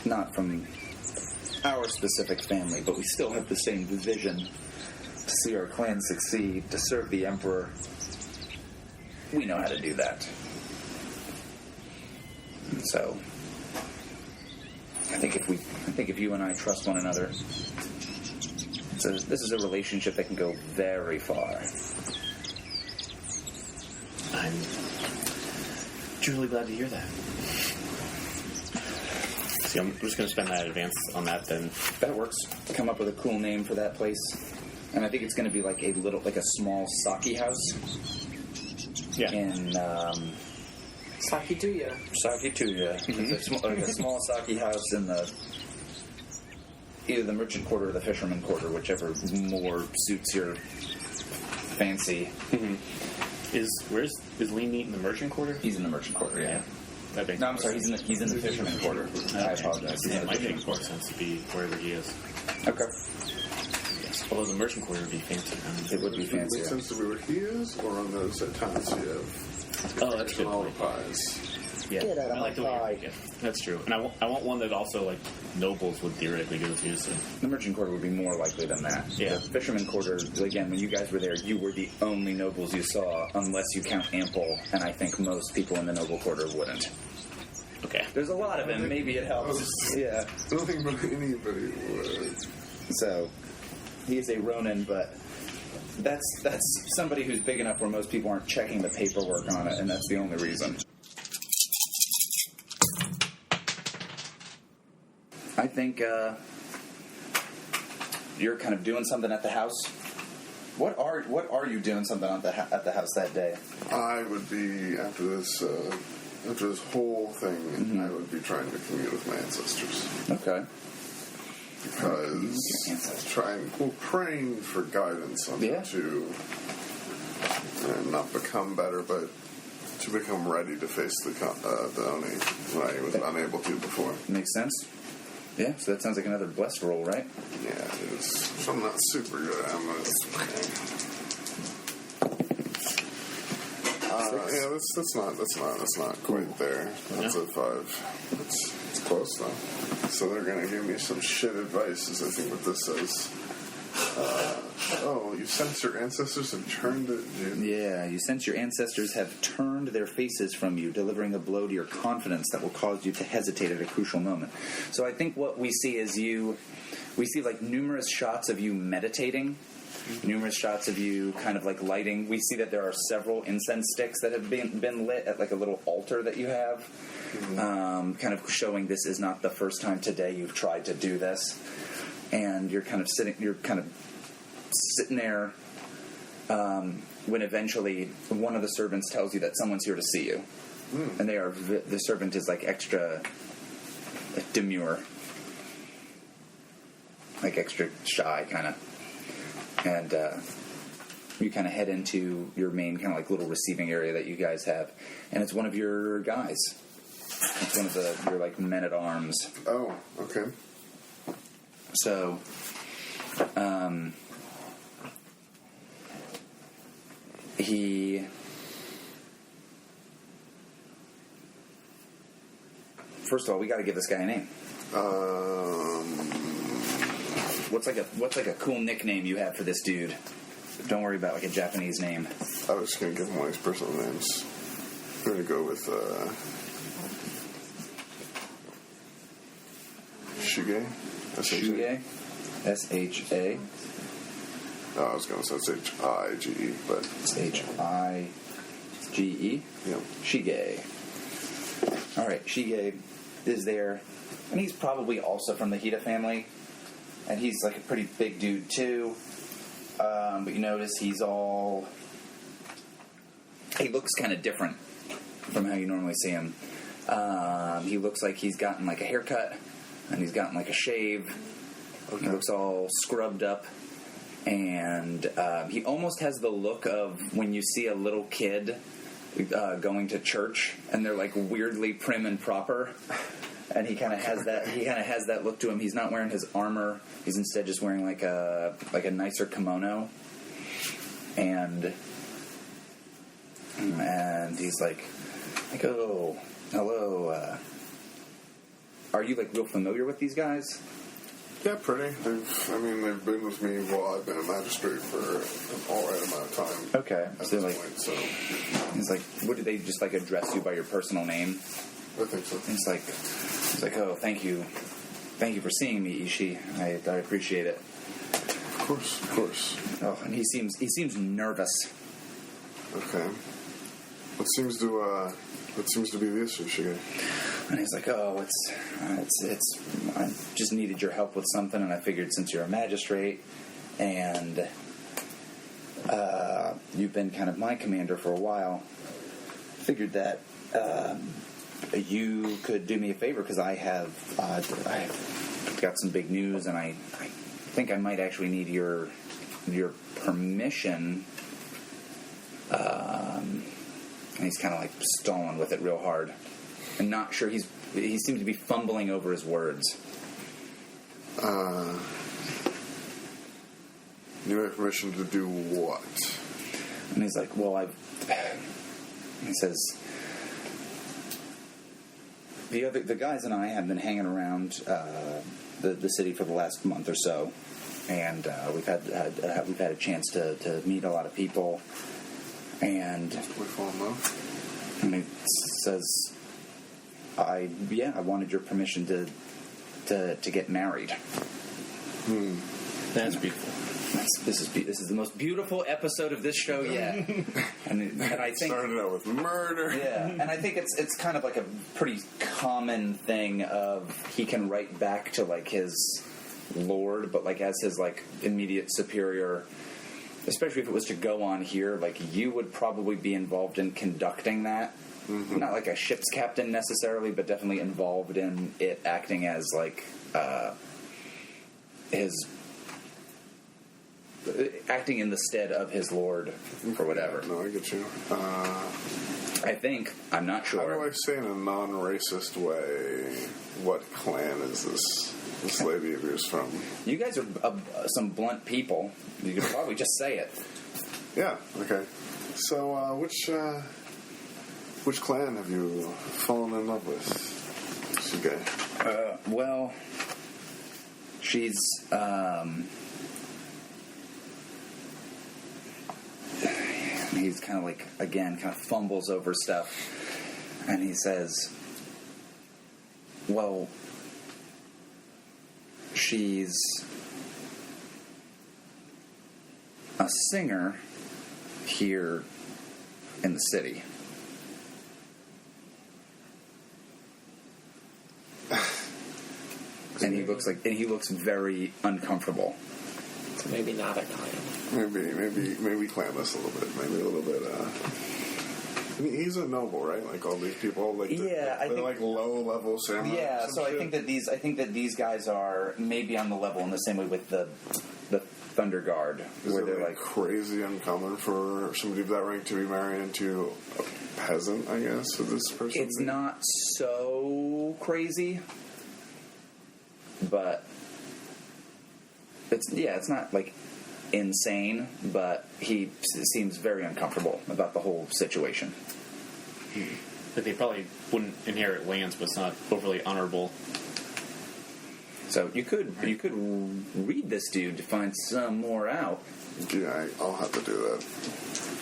not from our specific family, but we still have the same vision to see our clan succeed, to serve the emperor. We know how to do that. And so, I think if you and I trust one another, this is a relationship that can go very far. I'm truly glad to hear that. See, I'm just going to spend that advance on that then. That works. Come up with a cool name for that place. And I think it's going to be like a small sake house. Yeah. In, Sakituya. Sakituya. Mm-hmm. Like a small sake house in either the merchant quarter or the fisherman quarter, whichever more suits your fancy. Mm-hmm. Is Lee Meat in the merchant quarter? He's in the merchant quarter, yeah. No, I'm sorry, he's in the fisherman quarter. I apologize. Yeah, my make more sense to be wherever he is. Okay. Yes, although the merchant quarter would be fancy. It would be fancy. Makes sense to be where he is, or on those at times you have. Oh, that's good. All the pies. Yeah, Get out of my pie. Yeah, that's true. And I want one that also like nobles would theoretically go to. So the merchant quarter would be more likely than that. Yeah. The fisherman quarter, again, when you guys were there, you were the only nobles you saw, unless you count Ample, and I think most people in the noble quarter wouldn't. Okay. There's a lot of them. Maybe it helps. Yeah. I don't think anybody would. So, he's a Ronin, but that's somebody who's big enough where most people aren't checking the paperwork on it, and that's the only reason. I think you're kind of doing something at the house. What are you doing something at the house that day? I would be after this whole thing. Mm-hmm. I would be trying to commune with my ancestors. Okay. Because praying for guidance on how to not become better, but to become ready to face the Oni when I was unable to before. Makes sense. Yeah, so that sounds like another blessed roll, right? Yeah, it is. So I'm not super good. That's not quite there. That's a 5. It's close though. So they're gonna give me some shit advice, is I think what this says. You sense your ancestors have turned it, dude. Yeah, you sense your ancestors have turned their faces from you, delivering a blow to your confidence that will cause you to hesitate at a crucial moment. So I think what we see is we see like numerous shots of you meditating, numerous shots of you kind of like lighting. We see that there are several incense sticks that have been lit at like a little altar that you have, kind of showing this is not the first time today you've tried to do this. And you're kind of sitting there when eventually one of the servants tells you that someone's here to see you. And the servant is like extra demure, like extra shy kind of. And you kind of head into your main kind of like little receiving area that you guys have, and it's one of your guys. It's one of your like men-at-arms. Oh, okay. So, first of all, we got to give this guy a name. What's like a cool nickname you have for this dude? Don't worry about like a Japanese name. I was gonna give him one of his personal names. I'm gonna go with Shige. Shige. S-H-A. No, I was gonna say H-I-G-E, but H-I-G-E. Yeah. Shige. All right, Shige is there, and he's probably also from the Hida family, and he's like a pretty big dude too. But you notice he looks kind of different from how you normally see him. He looks like he's gotten like a haircut, and he's gotten like a shave. Okay. He looks all scrubbed up, and he almost has the look of when you see a little kid going to church, and they're like weirdly prim and proper. And he kind of has that. He kind of has that look to him. He's not wearing his armor. He's instead just wearing like a nicer kimono. And he's like, oh, hello. Are you like real familiar with these guys? Yeah, pretty. They've been with me while I've been a magistrate for an all right amount of time. Okay. So like, so he's like, what do they just like address you by your personal name? I think so. He's like, oh, thank you for seeing me, Ishii. I appreciate it. Of course. Oh, and he seems nervous. Okay. What seems to be the issue, Shige? And he's like, oh, it's I just needed your help with something, and I figured since you're a magistrate, and you've been kind of my commander for a while, figured that you could do me a favor, because I've got some big news, and I think I might actually need your permission. And he's kind of like stalling with it real hard, and not sure. He seems to be fumbling over his words. You have permission to do what? And he's like, well, he says, the guys and I have been hanging around the city for the last month or so, and we've had a chance to meet a lot of people, and we fall in love. And he says, I wanted your permission to get married. That's beautiful. This is the most beautiful episode of this show yet. and I think started out with murder. Yeah, and I think it's kind of like a pretty common thing of he can write back to like his lord, but like as his like immediate superior, especially if it was to go on here, like you would probably be involved in conducting that. Mm-hmm. Not like a ship's captain necessarily, but definitely involved in it, acting as like acting in the stead of his lord or whatever. No, I get you. I think, I'm not sure. How do I say in a non-racist way, what clan is this lady of yours from? You guys are some blunt people. You could probably just say it. Yeah, okay. So, which clan have you fallen in love with, Shige? Well, she's, he's kind of like, again, kind of fumbles over stuff, and he says, well, she's a singer here in the city. And he looks very uncomfortable. So maybe not a clan. Maybe clanless a little bit. Maybe a little bit. I mean, he's a noble, right? Like all these people, like yeah, they're like low level samurai. Yeah, so shit. I think that these guys are maybe on the level in the same way with the Thunder Guard, where they're like crazy uncommon for somebody of that rank to be married into a peasant. I guess for this person, it's not so crazy, but it's not like insane, but he seems very uncomfortable about the whole situation. that they probably wouldn't inherit lands, but it's not overly honorable. So you could read this dude to find some more out. Yeah, I'll have to do that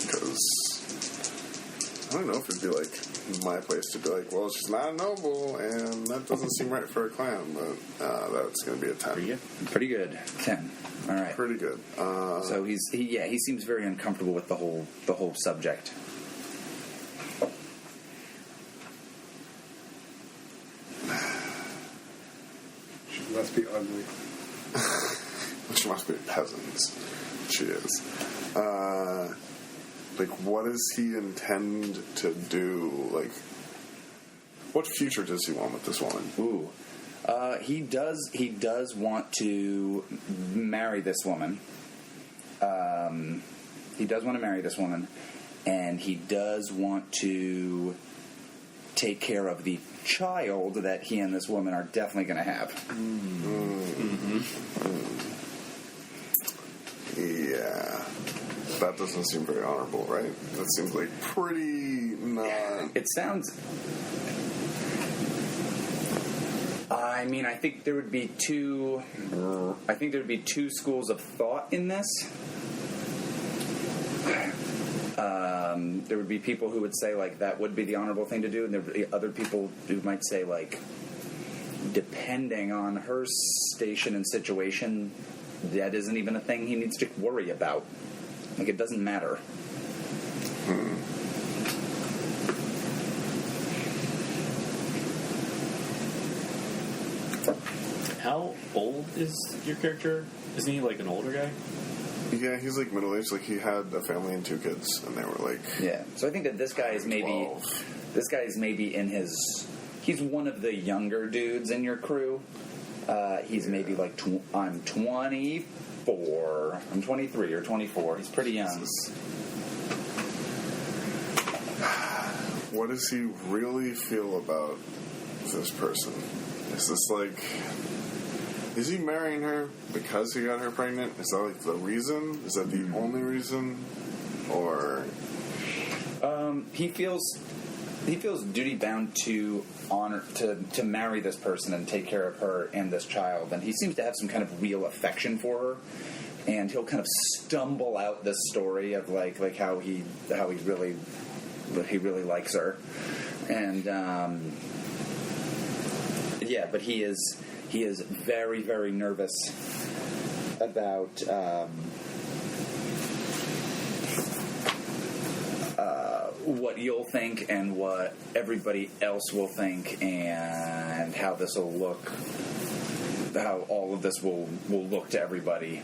because I don't know if it'd be like my place to be like, well, she's not a noble, and that doesn't seem right for a clan. But that's going to be a 10. Pretty good. 10. All right. Pretty good. So he seems very uncomfortable with the whole subject. She must be ugly. She must be peasants. She is. Like, what does he intend to do? Like, what future does he want with this woman? Ooh. He does want to marry this woman. He does want to marry this woman, and he does want to take care of the child that he and this woman are definitely going to have. Yeah. That doesn't seem very honorable, right? That seems like pretty not... It sounds... I mean, I think there would be two schools of thought in this. There would be people who would say, like, that would be the honorable thing to do, and there would be other people who might say, like, depending on her station and situation, that isn't even a thing he needs to worry about. Like, it doesn't matter. How old is your character? Isn't he like an older guy? Yeah, he's like middle-aged. Like, he had a family and 2 kids, and they were like... Yeah, so I think that this guy is maybe... 12. This guy is maybe in his... He's one of the younger dudes in your crew. He's maybe like... I'm 24. I'm 23 or 24. He's pretty young. What does he really feel about this person? Is this like... Is he marrying her because he got her pregnant? Is that like the reason? Is that the only reason? Or... He feels duty bound to honor to marry this person and take care of her and this child, and he seems to have some kind of real affection for her, and he'll kind of stumble out this story of like how he really likes her, and but he is very, very nervous about what you'll think and what everybody else will think, and how this will look, how all of this will look to everybody,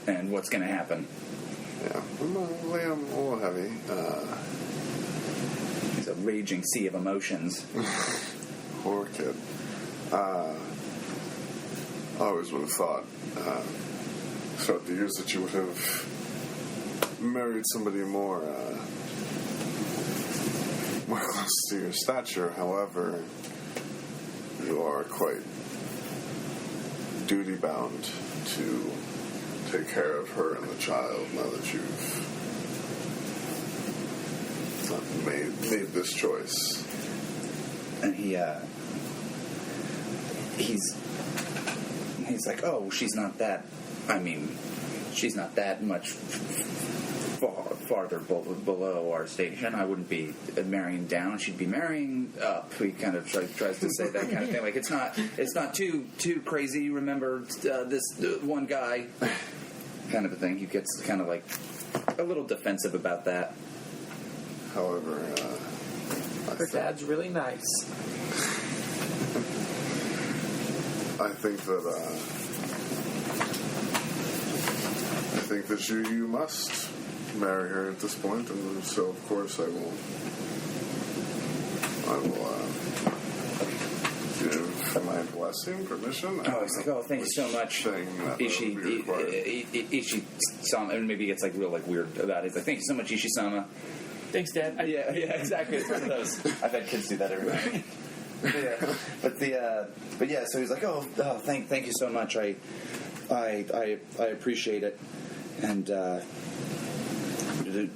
and what's going to happen. Yeah, I'm a little heavy. He's a raging sea of emotions. Poor kid. I always would have thought throughout the years that you would have married somebody more close to your stature. However, you are quite duty bound to take care of her and the child now that you've made this choice. And he's like, oh, she's not that much farther below our station. I wouldn't be marrying down. She'd be marrying up. He kind of tries to say that kind of thing. Like, it's not too crazy. Remember this one guy, kind of a thing. He gets kind of like a little defensive about that. However, her dad's really nice. I think that you must marry her at this point, and so of course I will give my blessing, permission. Oh, it's like, oh, thank you so much. Ishi-sama, and maybe it's like real weird about it. It's like, thank you so much, Ishi-sama. Thanks, Dad. Yeah, exactly. It's one of those. I've had kids do that every night. But yeah, so he's like, oh, thank you so much. I appreciate it, and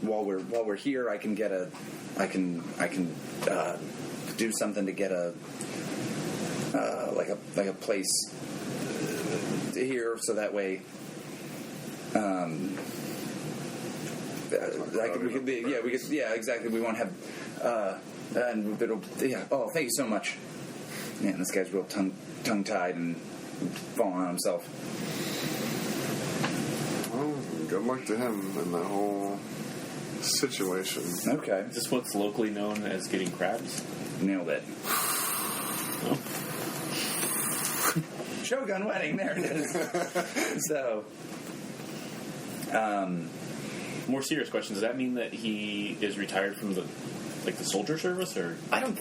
while we're here, I can do something to get a place here, so that way. Exactly. We won't have, and it'll, Oh, thank you so much. Man, this guy's real tongue-tied and falling on himself. Well, good luck to him in that whole situation. Okay. Is this what's locally known as getting crabs? Nailed it. Oh. Shogun wedding. There it is. So. More serious question. Does that mean that he is retired from the soldier service, or? I don't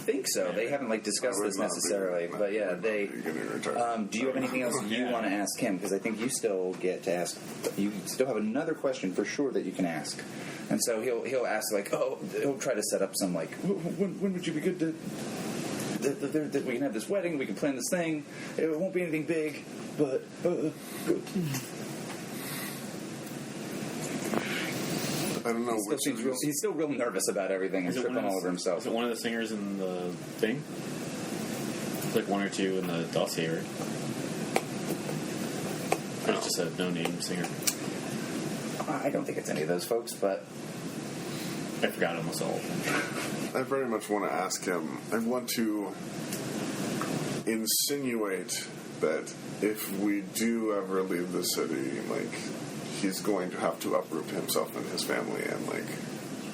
think so. They haven't discussed this necessarily, but yeah, they. Do you have anything else you want to ask him? Because I think you still get to ask. You still have another question for sure that you can ask, and so he'll ask he'll try to set up some when would you be good to. That we can have this wedding, we can plan this thing. It won't be anything big, but. I don't know. He's still real nervous about everything and tripping all over himself. Is it one of the singers in the thing? Like one or two in the dossier, right? Or it's just a no-name singer? I don't think it's any of those folks, but... I forgot almost all of them. I very much want to ask him. I want to insinuate that if we do ever leave the city, he's going to have to uproot himself and his family, and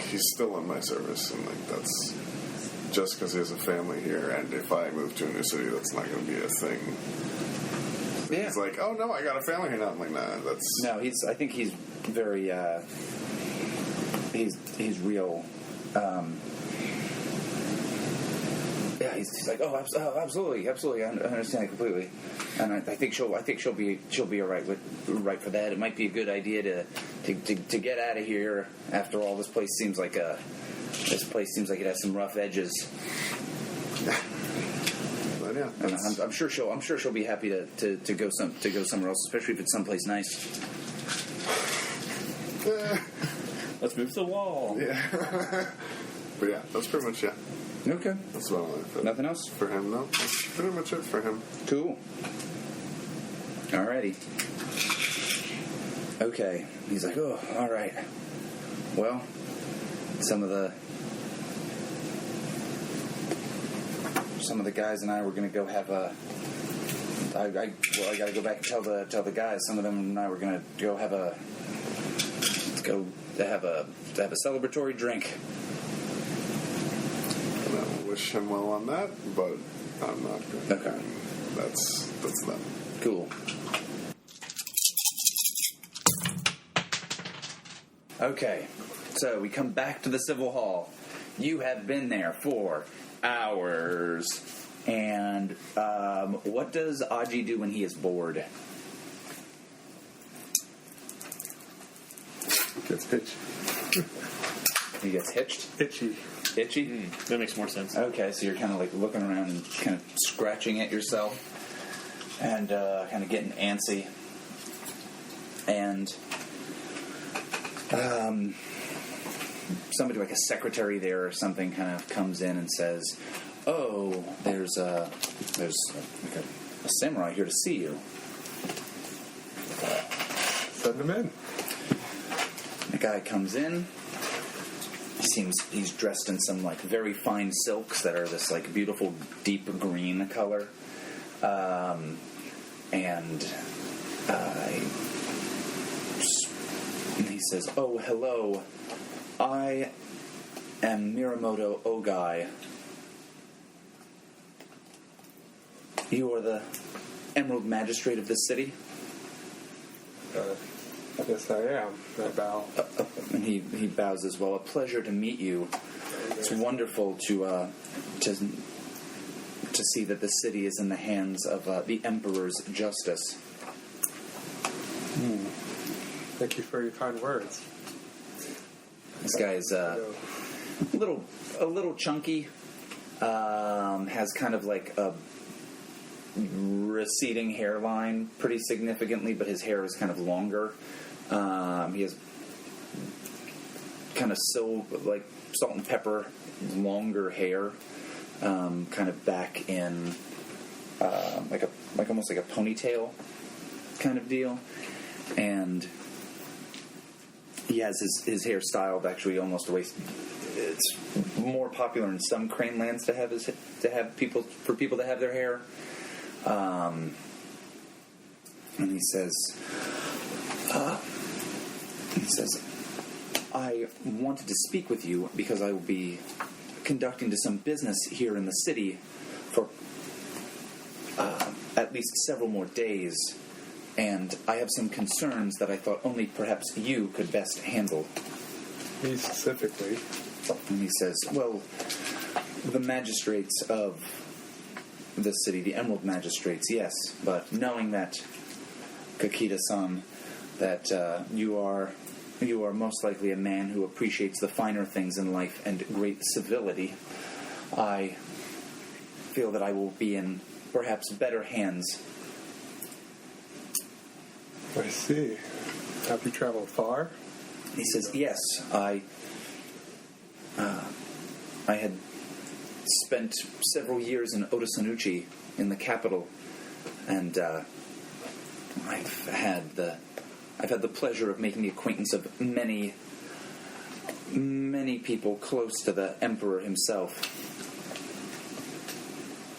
he's still in my service, and that's just because he has a family here, and if I move to a new city, that's not going to be a thing. Yeah. He's like, oh no, I got a family here now. I'm like, nah, that's... No, I think he's very, he's real, yeah, he's like, oh, absolutely, I understand it completely, and I think she'll be all right for that. It might be a good idea to get out of here. After all, this place seems like it has some rough edges. But yeah, I'm sure she'll be happy to go somewhere else, especially if it's someplace nice. Let's move to the wall. Yeah. But yeah, that's pretty much it. Okay. That's about all. Nothing else? For him, no. That's pretty much it for him. Cool. Alrighty. Okay. He's like, oh, alright. Well, some of the guys and I were gonna go have a I gotta go back and tell the guys. Some of them and I were gonna go have a celebratory drink. And I wish him well on that, but I'm not going. Okay. That's them. Cool. Okay, so we come back to the Civil Hall. You have been there for hours. And what does Aji do when he is bored? Gets itchy. He gets hitched? Itchy. Itchy? That makes more sense. Okay, so you're kind of looking around and kind of scratching at yourself and kind of getting antsy. And somebody like a secretary there or something kind of comes in and says, oh, there's a samurai here to see you. Send him in. The guy comes in. He's dressed in some very fine silks that are this beautiful deep green color, and he says, "Oh, hello. I am Miramoto Ogai. You are the Emerald Magistrate of this city?" Yes, I am. I bow. And he bows as well. A pleasure to meet you. It's wonderful to see that the city is in the hands of the Emperor's justice. Thank you for your kind words. This guy is a little chunky. Has kind of a receding hairline pretty significantly, but his hair is kind of longer. He has kind of like salt and pepper, longer hair, kind of back in like almost like a ponytail kind of deal, and he has his hair styled actually almost the way it's more popular in some crane lands to have people to have their hair. And he says, I wanted to speak with you because I will be conducting to some business here in the city for at least several more days, and I have some concerns that I thought only perhaps you could best handle. Me specifically. And he says, well, the magistrates of the city, the Emerald Magistrates, yes, but knowing that, Kakita-san, that you are most likely a man who appreciates the finer things in life and great civility, I feel that I will be in perhaps better hands. I see. Have you traveled far? He says, yes, I had spent several years in Otosanuchi, in the capital, and I've had the pleasure of making the acquaintance of many people close to the Emperor himself.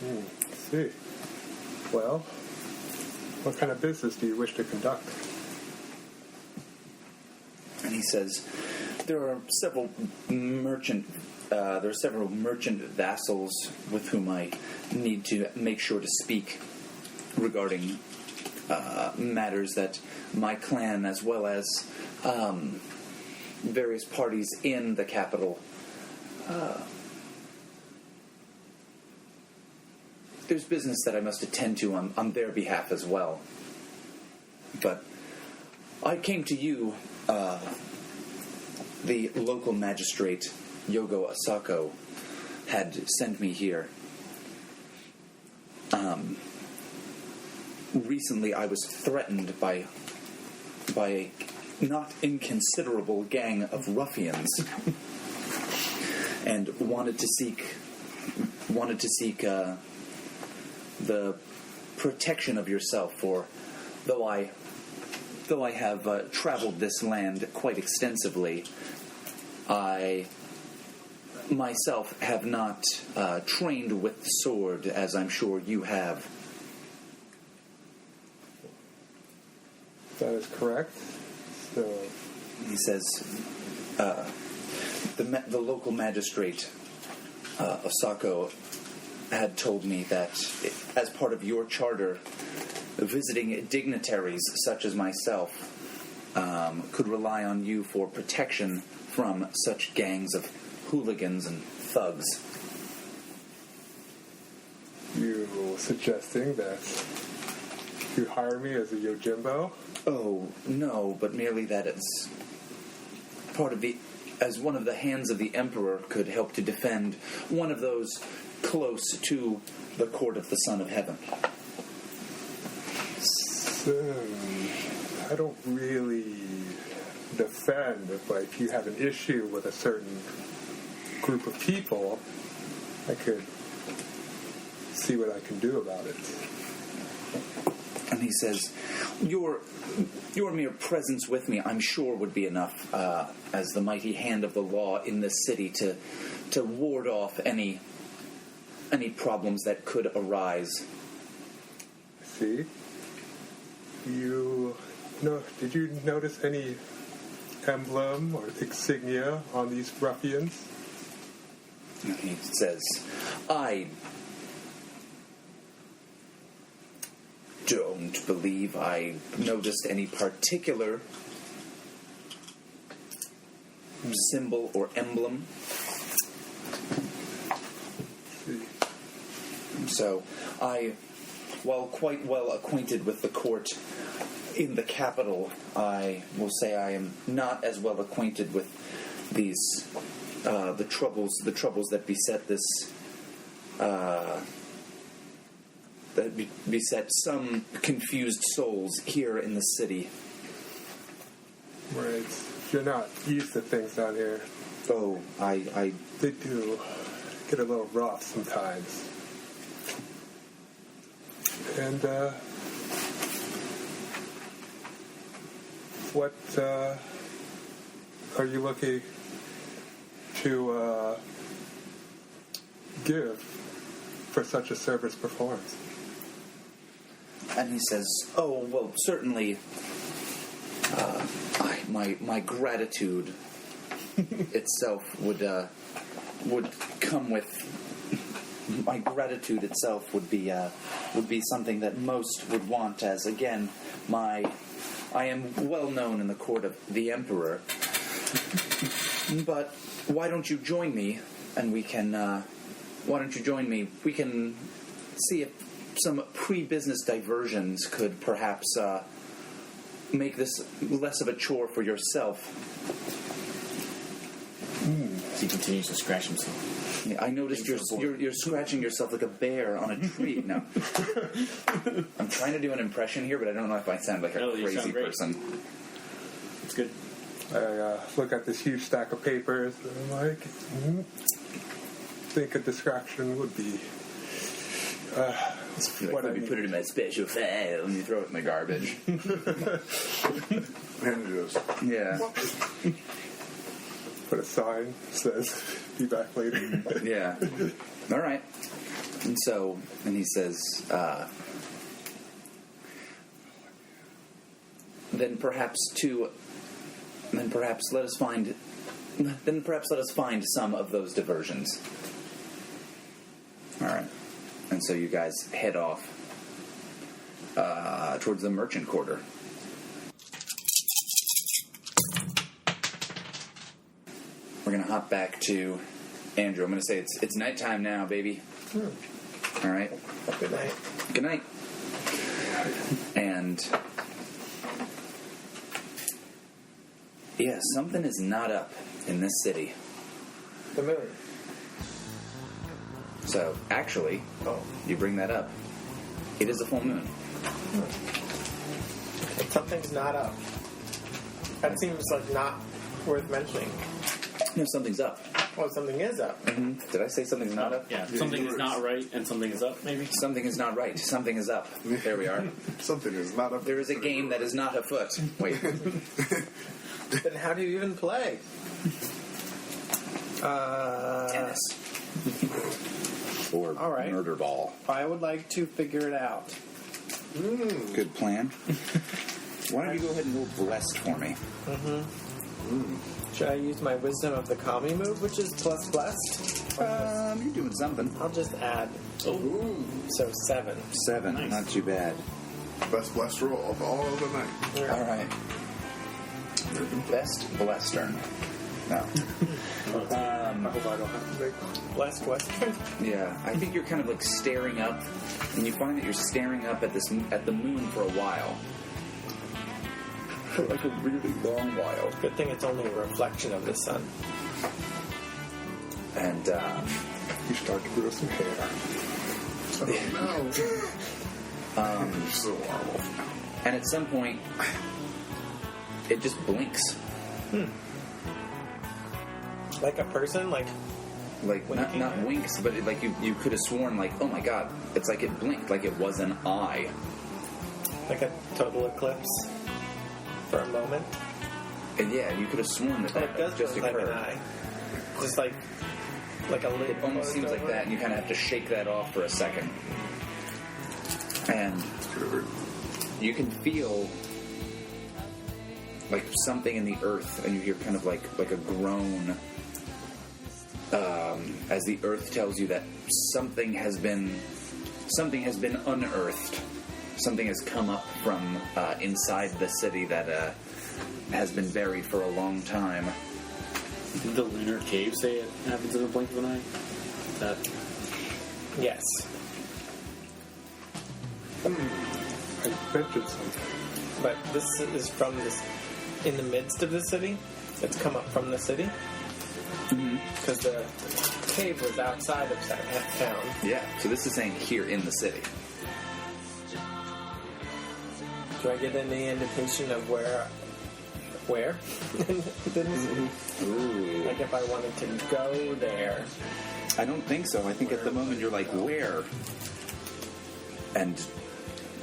I see. Well, what kind of business do you wish to conduct? And he says, there are several merchant vassals with whom I need to make sure to speak regarding matters that my clan, as well as various parties in the capital, there's business that I must attend to on their behalf as well. But I came to you, the local magistrate, Yogo Asako, had sent me here. Recently I was threatened by a not inconsiderable gang of ruffians and wanted to seek the protection of yourself, for though I have traveled this land quite extensively, I myself have not trained with the sword, as I'm sure you have. That is correct. So he says, the local magistrate, Osako, had told me that as part of your charter, visiting dignitaries such as myself could rely on you for protection from such gangs of hooligans and thugs. You suggesting that you hire me as a Yojimbo? Oh, no, but merely that it's part of as one of the hands of the Emperor could help to defend one of those close to the court of the Son of Heaven. So, I don't really defend if, like, you have an issue with a certain group of people. I could see what I can do about it. And he says, your mere presence with me, I'm sure, would be enough as the mighty hand of the law in this city to ward off any problems that could arise. See? Did you notice any emblem or insignia on these ruffians? And he says, I don't believe I noticed any particular symbol or emblem. So while quite well acquainted with the court in the capital, I will say I am not as well acquainted with these the troubles that beset this that beset some confused souls here in the city. Right. you're not used to things down here. Oh, I They do get a little rough sometimes. And, what, are you looking to, give for such a service performed? And he says, "Oh, well, certainly, my gratitude itself would come with. My gratitude itself would be something that most would want, as again, I am well known in the court of the Emperor. But why don't you join me, and we can. Why don't you join me? We can see if some pre-business diversions could perhaps make this less of a chore for yourself." He continues to scratch himself. Yeah, I noticed you're scratching yourself like a bear on a tree. No, I'm trying to do an impression here, but I don't know if I sound like a crazy person. It's good. I look at this huge stack of papers, and I'm like, think a distraction would be. What if you put it in my special file and you throw it in the garbage? And just Yeah. Put a sign that says, "Be back later." Yeah. All right. And he says, then perhaps let us find some of those diversions. All right. And so you guys head off towards the merchant quarter. We're going to hop back to Andrew. I'm going to say it's nighttime now, baby. All right. Good night. Good night. And yeah, something is not up in this city. The moon. So actually, you bring that up. It is a full moon. But something's not up. That seems like not worth mentioning. No, something's up. Well, something is up. Mm-hmm. Did I say something's not up? Yeah, something is not right and something is up, maybe? Something is not right. Something is up. There we are. something is not up. There is a game that is not afoot. Wait. Then how do you even play? Tennis. Or all right. murder ball. I would like to figure it out. Good plan. Why don't you go ahead and roll blessed for me? Should I use my wisdom of the kami move, which is plus blessed? You're doing something. I'll just add. So 7. 7. Nice. Not too bad. Best blessed roll of all of the night. All right. Best blessed turn. No. I hope I don't have to make one. Blessed Western? Yeah, I think you're kind of like staring up, and you find that you're staring up at the moon for a while. For like a really long while. Good thing it's only a reflection of the sun. And You start to grow some hair. So horrible. and at some point, it just blinks. Like a person? Like Not winks, but like you could have sworn like, oh my god, it's like it blinked, like it was an eye. a total eclipse for a moment? And yeah, you could have sworn that It does just look like occurred. an eye. Just like a lid. It almost seems like over. that, and you kind of have to shake that off for a second. And you can feel like something in the earth, and you hear kind of like a groan as the earth tells you that something has been unearthed. Something has come up from inside the city that has been buried for a long time. Did the lunar cave say it happens in the blink of an eye? Yes. I mentioned something. But this is from this, in the midst of the city? It's come up from the city? Because the cave was outside of town. Yeah, so this is saying here in the city. Do I get any indication of where in the city. Ooh. Like if I wanted to go there. I don't think so. I think at the moment you're like, where? And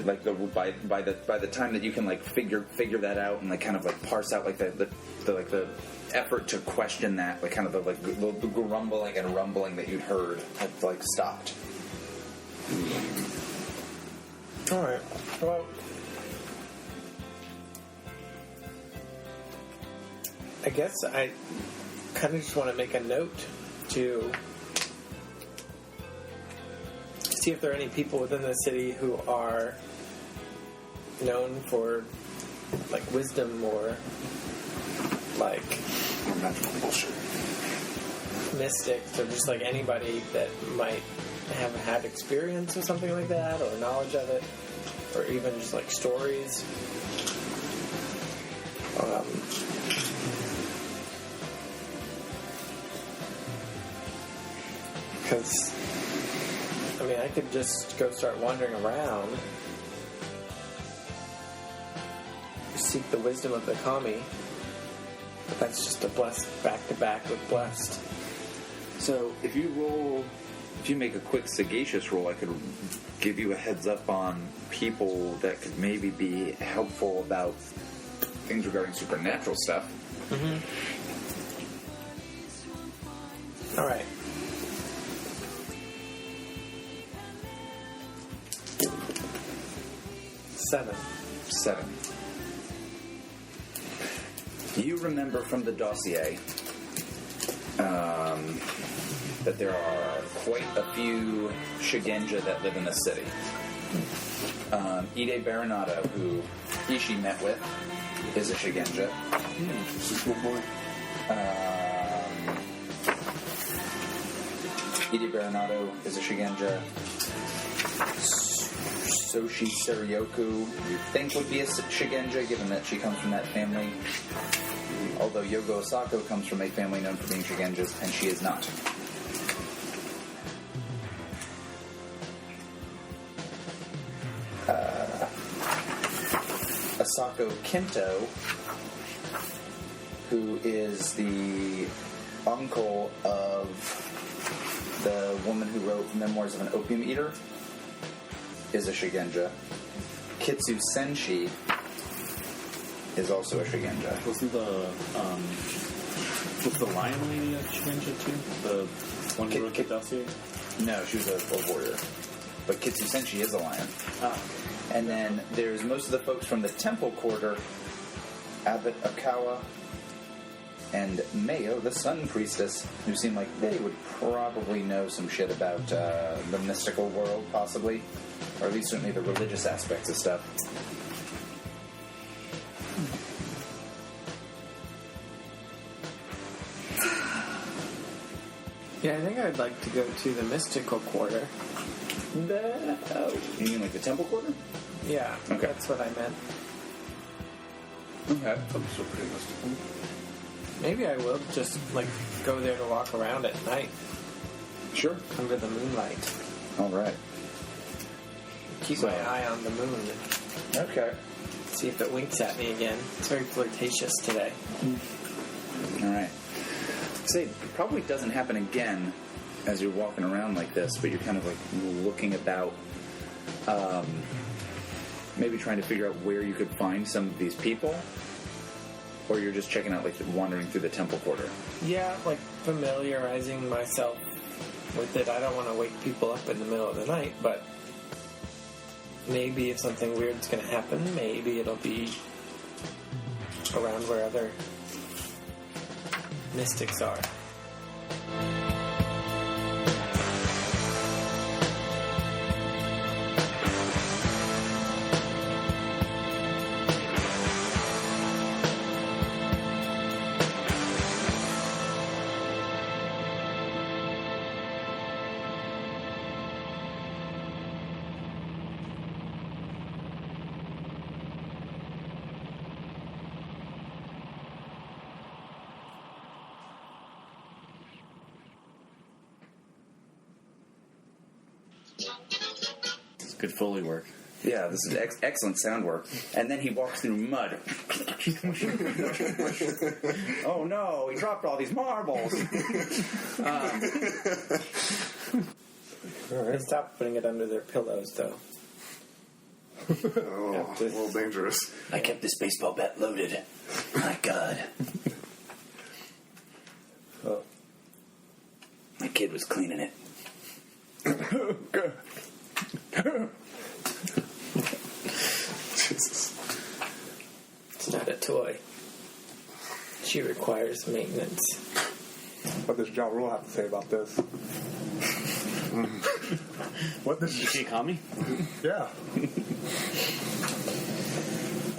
like by the time that you can like figure that out and like kind of like parse out like the effort to question that, like kind of the grumbling and rumbling that you'd heard had like stopped. All right. Well, I guess I kind of just want to make a note to see if there are any people within the city who are known for like wisdom or like magical bullshit. mystics or just like anybody that might have had experience or something like that or knowledge of it or even just like stories. Because I mean I could just go start wandering around, seek the wisdom of the kami, but that's just a blessed back to back with blessed. So if you make a quick sagacious roll, I could give you a heads up on people that could maybe be helpful about things regarding supernatural stuff. Mm-hmm. All right. Seven. You remember from the dossier that there are quite a few Shigenja that live in the city. Ide Baronato, who Ishi met with, is a Shigenja. Good boy. Ide Baronato is a Shigenja. Soshi Serioku, you think would be a Shigenja, given that she comes from that family. Although Yogo Osako comes from a family known for being Shigenjas, and she is not. Asako Kinto, who is the uncle of the woman who wrote Memoirs of an Opium Eater, is a Shigenja. Kitsu Senshi is also a Shigenja. Wasn't was the lion lady a Shigenja too? The one who wrote the dossier? No, she was a warrior. But Kitsu Senshi is a lion. Ah. And then there's most of the folks from the temple quarter, Abbot Akawa and Mayo, the sun priestess, who seem like they would probably know some shit about the mystical world, possibly. Or at least certainly the religious aspects of stuff. Yeah, I think I'd like to go to the mystical quarter. You mean like the temple quarter? Yeah, Okay. That's what I meant. Okay. That's so pretty mystical. Maybe I will just like go there to walk around at night Sure. under the moonlight. All right. Keep my eye on the moon. Okay. See if it winks at me again. It's very flirtatious today. All right. Say, it probably doesn't happen again as you're walking around like this, but you're kind of like looking about, maybe trying to figure out where you could find some of these people, or you're just checking out, like wandering through the temple quarter. Yeah, like familiarizing myself with it. I don't want to wake people up in the middle of the night, but maybe if something weird's going to happen, maybe it'll be around where other mystics are. Good Foley work. Yeah, this is excellent sound work. And then he walks through mud. Oh no, he dropped all these marbles. They stopped putting it under their pillows, though. Oh, a little dangerous. I kept this baseball bat loaded. My God. Oh. My kid was cleaning it. Jesus. It's not a toy. She requires maintenance. What does Ja Rule have to say about this? What does Is she a commie? Yeah.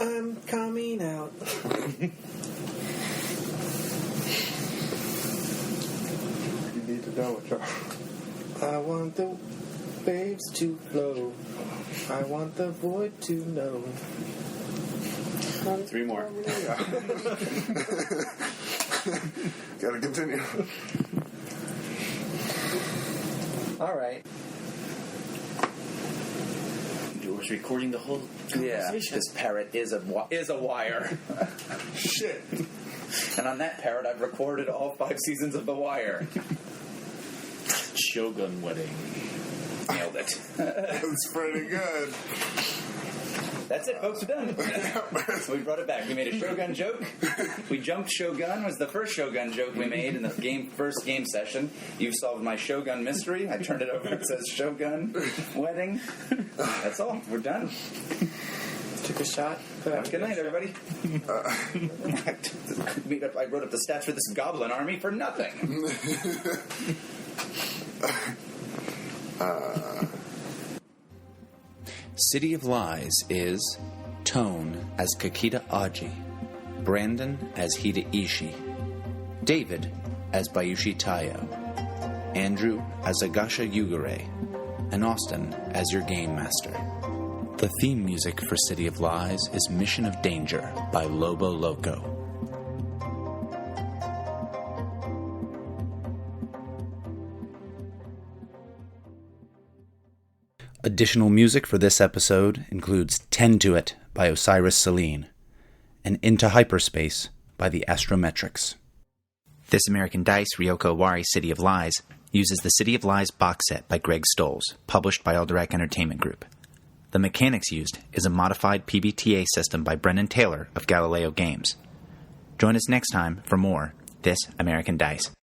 I'm coming out. You need to know what Ja. I want the waves to flow. I want the void to know. 3 more. Gotta continue. All right. You was recording the whole conversation. This parrot is a wire. Shit. And on that parrot, I've recorded all 5 seasons of The Wire. Shogun wedding. Nailed it. That's pretty good. That's it, folks. We're done. So we brought it back. We made a Shogun joke. We jumped Shogun. Was the first Shogun joke we made in the first game session. You've solved my Shogun mystery. I turned it over. It says Shogun wedding. That's all. We're done. Took a shot. Good night, everybody. I wrote up the stats for this goblin army for nothing. City of Lies is Tone as Kakita Aji, Brandon as Hida Ishii, David as Bayushi Taiyo, Andrew as Agasha Yugure, and Austin as your game master. The theme music for City of Lies is Mission of Danger by Lobo Loco. Additional music for this episode includes Tend to It by Osiris Celine and Into Hyperspace by the Astrometrics. This American Dice Ryoko Owari City of Lies uses the City of Lies box set by Greg Stolz, published by Alderac Entertainment Group. The mechanics used is a modified PBTA system by Brendan Taylor of Galileo Games. Join us next time for more This American Dice.